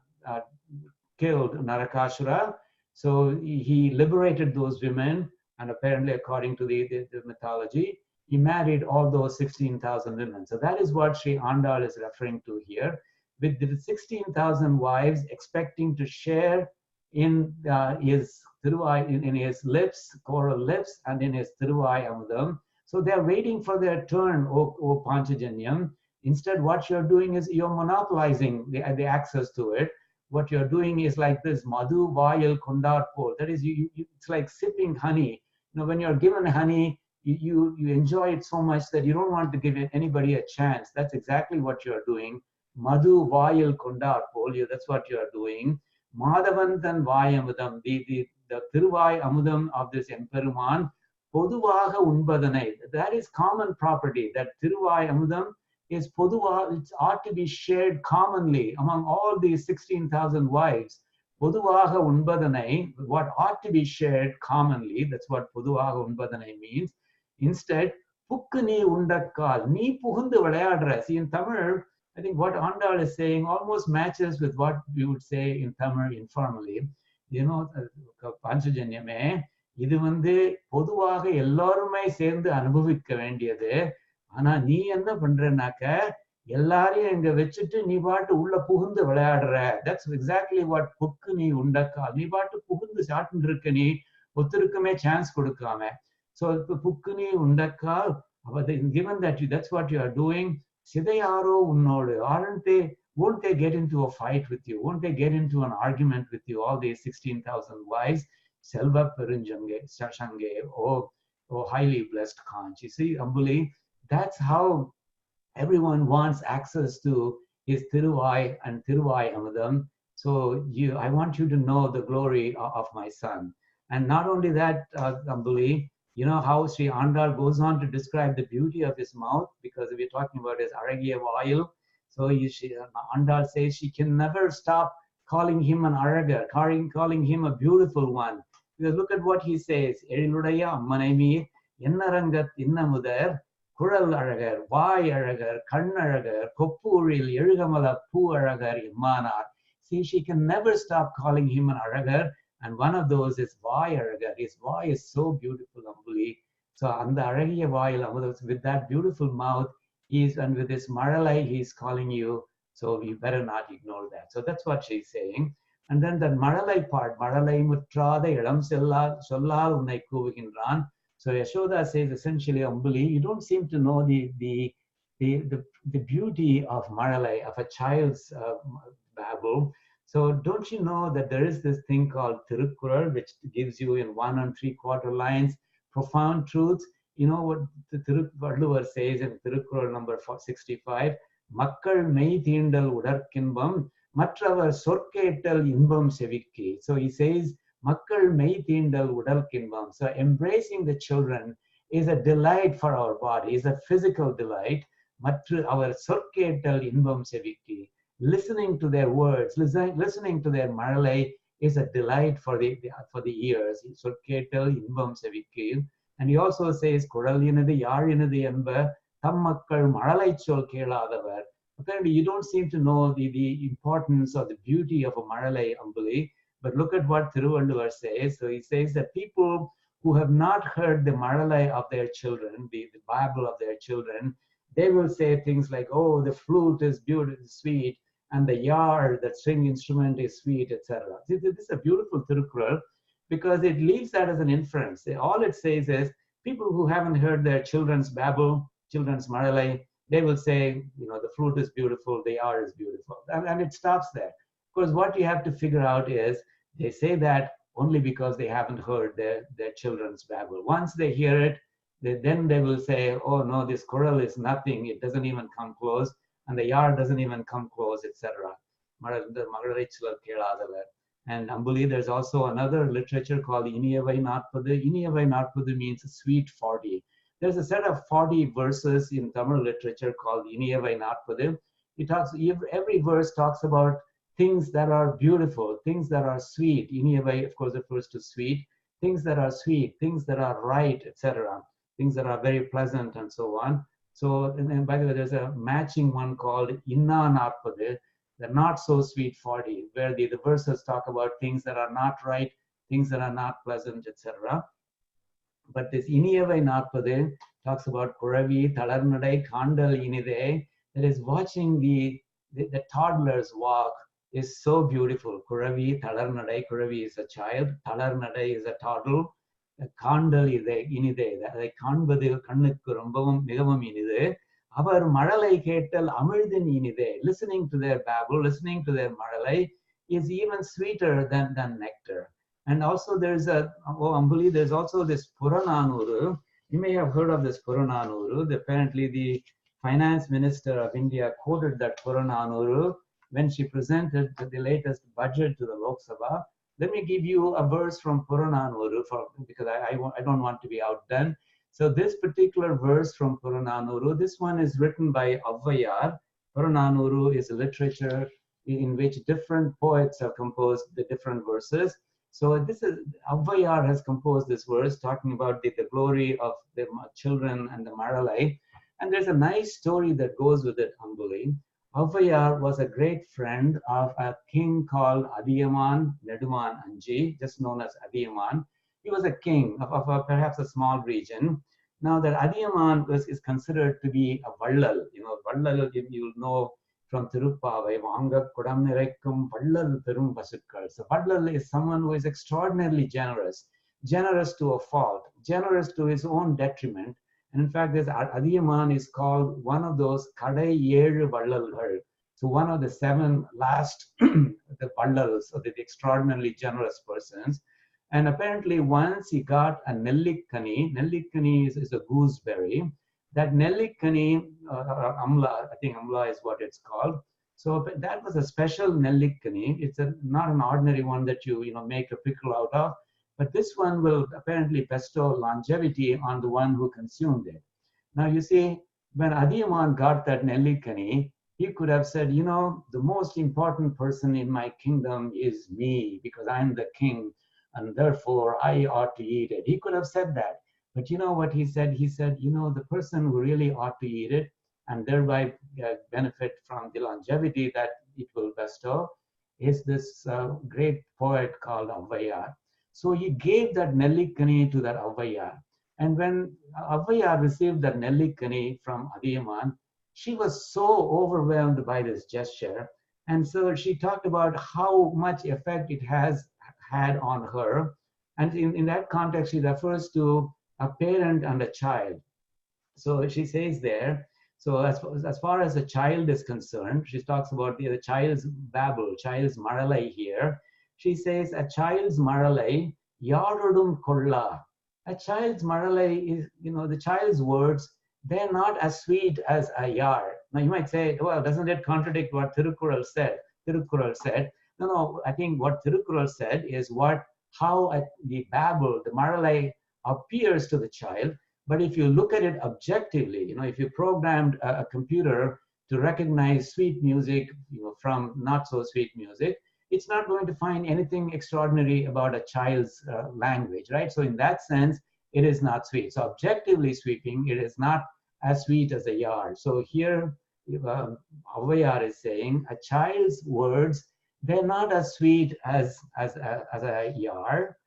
killed Narakasura, so he liberated those women, and apparently according to the mythology, he married all those 16,000 women. So that is what Sri Andal is referring to here, with the 16,000 wives expecting to share in his in his lips, coral lips, and in his Thiruvai Amudam. So they're waiting for their turn, O Panchajanyam. Instead, what you're doing is you're monopolizing the access to it. What you're doing is like this Madhu Vayal Kundar Pol. That is, it's like sipping honey. You know, when you're given honey, you enjoy it so much that you don't want to give anybody a chance. That's exactly what you're doing. Madhu Vayal Kundar Pol. That's what you're doing. Madhavantan Vayamudam, the Thiruvai Amudam of this Emperuman, Poduvaga Unbadanai. That is common property. That Thiruvai Amudam is Poduva, it ought to be shared commonly among all these 16,000 wives. Poduvaga Unbadanai, what ought to be shared commonly, that's what Poduvaga Unbadanai means. Instead, Pukkani Undakkal, ni puhundu valayadra. See, in Tamil, I think what Andal is saying almost matches with what we would say in Tamil informally. You know, Panchajanyame, இது வந்து பொதுவாக எல்லாருமே சேர்ந்து அனுபவிக்க வேண்டியது. ஆனா நீ என்ன பண்றனாக்க எல்லாரையும் இங்க வச்சுட்டு நீ பாட்டு உள்ள புகுந்து விளையாடுற. That's exactly what புக்கு நீ உண்டக்கா. நீ பாட்டு புகுந்து சாட்டுன்னு இருக்க, நீ ஒருத்தருக்குமே சான்ஸ் கொடுக்காம. So புக்கு நீ உண்டக்கா, given that that's what you are doing, சிதையாரோ உன்னோடு, won't they get into a fight with you? Won't they get into an argument with you, all these 16,000 wives? Selva Perunjange, Sashange, oh highly blessed Kanch. You see, Ambuli, that's how everyone wants access to his Thiruvai and Thiruvai Amadam. So I want you to know the glory of my son. And not only that, Ambuli, you know how Sri Andal goes on to describe the beauty of his mouth, because we're talking about his Aragiya Vayil. So Andal says she can never stop calling him an Araga, calling him a beautiful one. Because look at what he says. Eriludaya Ammanai Ennarangat Innamudar, Kural Aragar, Vai Aragar, Karn Aragar, Koppuril, Erugamala Pu Aragar, Imanar. See, she can never stop calling him an Aragar. And one of those is Vai Aragar. His Vai is so beautiful, Ambuli. So on the Aragiya Vai, with that beautiful mouth, and with this Maralai, he's calling you. So we better not ignore that. So that's what she's saying. And then the Maralai part, Maralai Mutrada Ilam Sollal Unnai Kuvugindran. So Yashoda says essentially, Ambuli, you don't seem to know the beauty of Maralai, of a child's babble. So don't you know that there is this thing called Tirukkural, which gives you in 1 3/4 lines profound truths? You know what the Tiruvallur says in Tirukkural number 65, Makkal mei thindal udarkimbam, Matravar sorketal inbam sevikki. So he says, Makkal mei thindal udarkimbam. So embracing the children is a delight for our body, is a physical delight. Our sorketal inbam sevikki. Listening to their words, listening to their maralai is a delight for the ears. Sorketal inbam sevikki. And he also says, Koralinadi Yarinadi Ember, Tammakkal Maralai Chol Keladavar. Apparently, you don't seem to know the importance or the beauty of a Maralai Ambuli. But look at what Thiruvalluvar says. So he says that people who have not heard the Maralai of their children, the Bible of their children, they will say things like, oh, the flute is beautiful, sweet, and the yar, the string instrument, is sweet, etc. This is a beautiful Tirukkural, because it leaves that as an inference. All it says is people who haven't heard their children's babble, children's maralai, they will say, you know, the flute is beautiful, the yar is beautiful. And it stops there. Because what you have to figure out is they say that only because they haven't heard their children's babble. Once they hear it, then they will say, oh no, this choral is nothing, it doesn't even come close, and the yar doesn't even come close, etc. And Ambuli, there's also another literature called Iniyavai Naatpadu. Iniyavai Naatpadu means sweet 40. There's a set of 40 verses in Tamil literature called Iniyavai Naatpadu. every verse talks about things that are beautiful, things that are sweet. Iniyavai, of course, refers to sweet. Things that are sweet, things that are right, etc. Things that are very pleasant and so on. So, and then, by the way, there's a matching one called Inna Narpadu, the not so sweet 40, where the verses talk about things that are not right, things that are not pleasant, etc. But this Iniyavai Narpadu talks about Kuravi, Talarnadai, Kandal Inide, that is watching the toddlers walk is so beautiful. Kuravi, Talarnadai, Kuravi is a child, Talarnadai is a toddle, Kandal Inide, that Kanbadil Kannukku Rombavum Migavum Inide. Our Maralai Ketal Amridin Inide, listening to their babble, listening to their Maralai is even sweeter than nectar. And also there's there's also this Purananuru. You may have heard of this Purananuru. Apparently the finance minister of India quoted that Purananuru when she presented the latest budget to the Lok Sabha. Let me give you a verse from Purananuru because I don't want to be outdone. So this particular verse from Purananuru, this one is written by adage. Purananuru is a literature in which different poets have composed the different verses. So this is, adage has composed this verse talking about the glory of the children and the Maralai. And there's a nice story that goes with it, Ambuli. Adage was a great friend of a king called Adiyaman Neduman Anji, just known as Adiyaman. He was a king of perhaps a small region. Now that Adiyaman is considered to be a Vallal. Vallal, you'll know from Tirupavai, Vanga Kudam Nirekkum Vallal Perum Pasukkal. So Vallal is someone who is extraordinarily generous to a fault, generous to his own detriment. And in fact, this Adiyaman is called one of those Kadai Yelu Vallalgal. So one of the 7 last the Vallals, or the extraordinarily generous persons. And apparently once he got a Nellikkani. Nellikkani is a gooseberry. That Nellikkani, Amla, I think Amla is what it's called. So that was a special Nellikkani. It's not an ordinary one that you make a pickle out of. But this one will apparently bestow longevity on the one who consumed it. Now you see, when Adiyaman got that Nellikkani, he could have said, the most important person in my kingdom is me, because I'm the king, and therefore I ought to eat it. He could have said that. But you know what he said? He said, the person who really ought to eat it and thereby benefit from the longevity that it will bestow is this great poet called adage. So he gave that Nellikkani to that adage. And when adage received that Nellikkani from Adiyaman, she was so overwhelmed by this gesture. And so she talked about how much effect it has had on her. And in that context, she refers to a parent and a child. So she says there, so as far as a child is concerned, she talks about the child's babble, child's maralai here. She says a child's maralai, yarodum kolla. A child's maralai is, the child's words, they're not as sweet as a yar. Now you might say, well, doesn't it contradict what Tirukkural said? Tirukkural said, no, I think what Tirukkural said is how the babble, the maralai appears to the child. But if you look at it objectively, if you programmed a computer to recognize sweet music from not so sweet music, it's not going to find anything extraordinary about a child's language, right? So in that sense, it is not sweet. So objectively speaking, it is not as sweet as a yar. So here, adage is saying a child's words, they're not as sweet as a yar.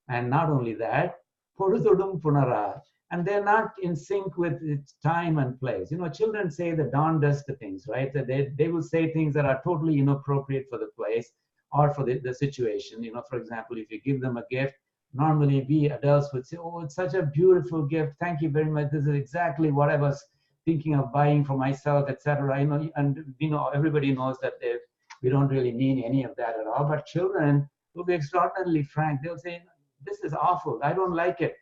And not only that, Porududum Punara, and they're not in sync with its time and place. Children say the darndest things, right? They will say things that are totally inappropriate for the place or for the situation. For example, if you give them a gift, normally we adults would say, oh, it's such a beautiful gift. Thank you very much. This is exactly what I was thinking of buying for myself, etc. And everybody knows that we don't really mean any of that at all. But children will be extraordinarily frank. They'll say, this is awful. I don't like it.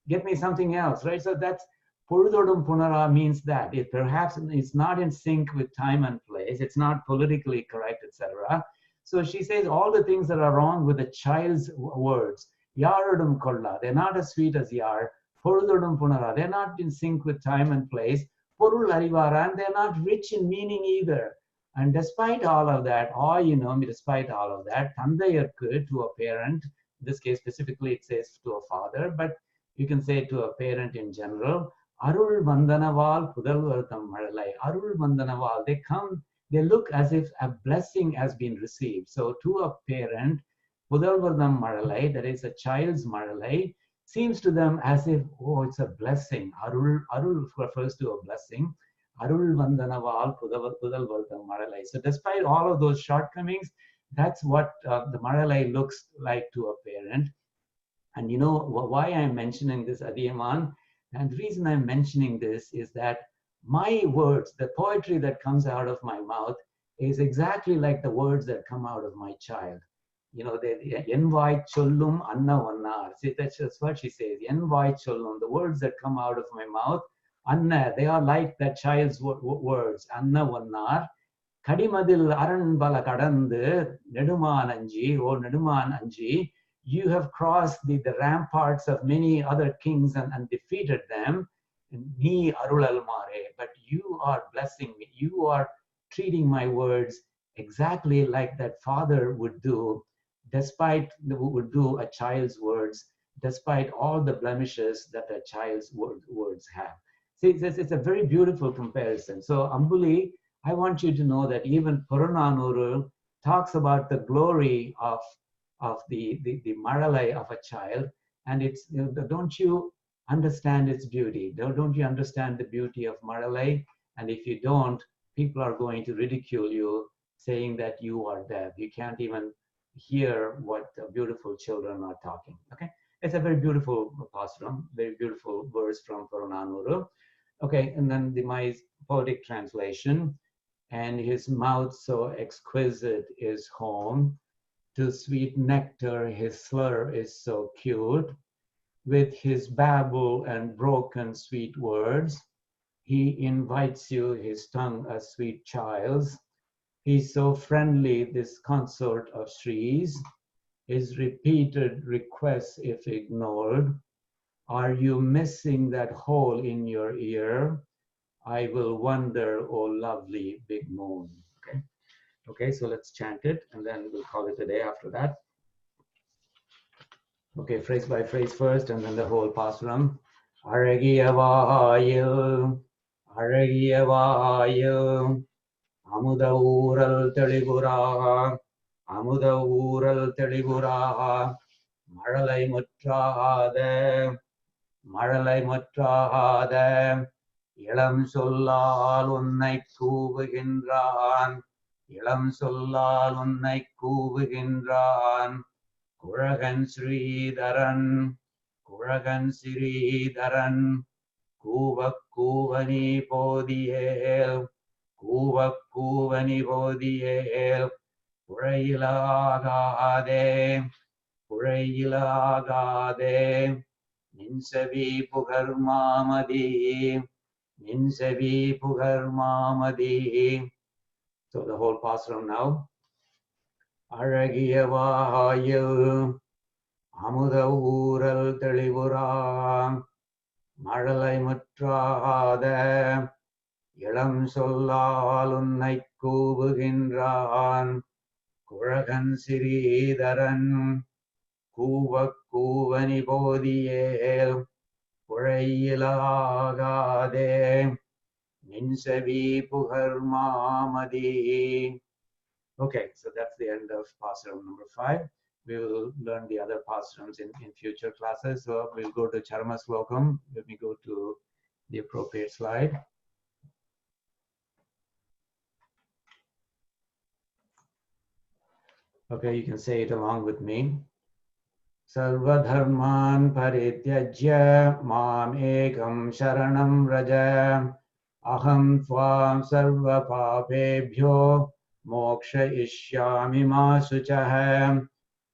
Get me something else, right? So that's Purudodum Punara means that. Perhaps it's not in sync with time and place. It's not politically correct, etc. So she says all the things that are wrong with a child's words. Yarodum Kolla, they're not as sweet as Yar. Purudodum Punara, they're not in sync with time and place. Porul Arivara, and they're not rich in meaning either. And despite all of that, or despite all of that, tandayarku, to a parent, in this case specifically it says to a father, but you can say to a parent in general, Arul Vandanaval Pudalvartham Madalai. Arul Vandanaval, they look as if a blessing has been received. So to a parent, Pudalvartham Madalai, that is a child's Madalai, seems to them as if, oh, it's a blessing. Arul refers to a blessing. Arul Vandanaval Pudalvartham Madalai. So despite all of those shortcomings, that's what the Madalai looks like to a parent. And you know why I'm mentioning this, Adiyaman? And the reason I'm mentioning this is that my words, the poetry that comes out of my mouth, is exactly like the words that come out of my child. Envai chollum anna vannar. See, that's what she says. Envai chollum, the words that come out of my mouth, anna, they are like that child's words. Anna vannar. Kadimadil aran bala kadandu, neduman anji, or neduman anji. You have crossed the ramparts of many other kings and defeated them. Ni arulal mare, but you are blessing me. You are treating my words exactly like that father would do, would do a child's words, despite all the blemishes that a child's words have. See, it's a very beautiful comparison. So Ambuli, I want you to know that even Purananuru talks about the glory of the Maralai of a child, and it's, don't you understand its beauty? Don't you understand the beauty of Maralai? And if you don't, people are going to ridicule you, saying that you are deaf. You can't even hear what beautiful children are talking. Okay, it's a very beautiful pasuram, very beautiful verse from Purananuru. Okay, and then my poetic translation. And his mouth so exquisite is home. To sweet nectar his slur is so cute. With his babble and broken sweet words, he invites you his tongue a sweet child's. He's so friendly, this consort of Sris. His repeated requests if ignored. Are you missing that hole in your ear? I will wonder, oh lovely big moon. Okay, so let's chant it, and then we'll call it a day after that. Okay, phrase by phrase first, and then the whole pasuram. Aragiyavayu, Aragiyavayu, Amuda Ural Teligura, Amuda Ural Teligura, Maralai Mutrahade, Maralai Mutrahade, Ilam Sollal Unnai Kuvugindraan, Ilam Sollal Unnai Kuvugindraan, Kuragan Sridharan, Kuragan Sridharan, Kuvak Kuvani Podiel, Kuvak Kuvani Podiel, Kurayilagade, Kurayilagade, Ninsavi Pugar Mamadi, Ninsavi Pugar Mamadi. So the whole pasuram now. Aragiyavayu, Amuda Ural Telivura, Maralai Mutrahade, Ilam Sollal Unnai Kuvugindraan, Kuragan Sridharan, Kuvak Kuvani Podiel, Kurayilagade, Ninsavi Pugar Mamadi. Okay, so that's the end of pasuram number 5. We will learn the other pasurams in future classes. So we'll go to Charma Slokam. Let me go to the appropriate slide. Okay, you can say it along with me. Sarva dharman parityajya mam ekam sharanam raja aham tvam sarva papebhyo moksha ishyami ma suchah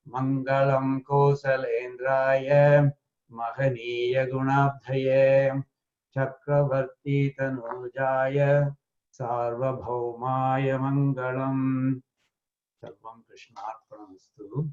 mangalam kosalendraya mahaniya gunabdhaye chakravarti tanujaya sarvabhaumaya mangalam. Sarvam Krishnarpanamastu.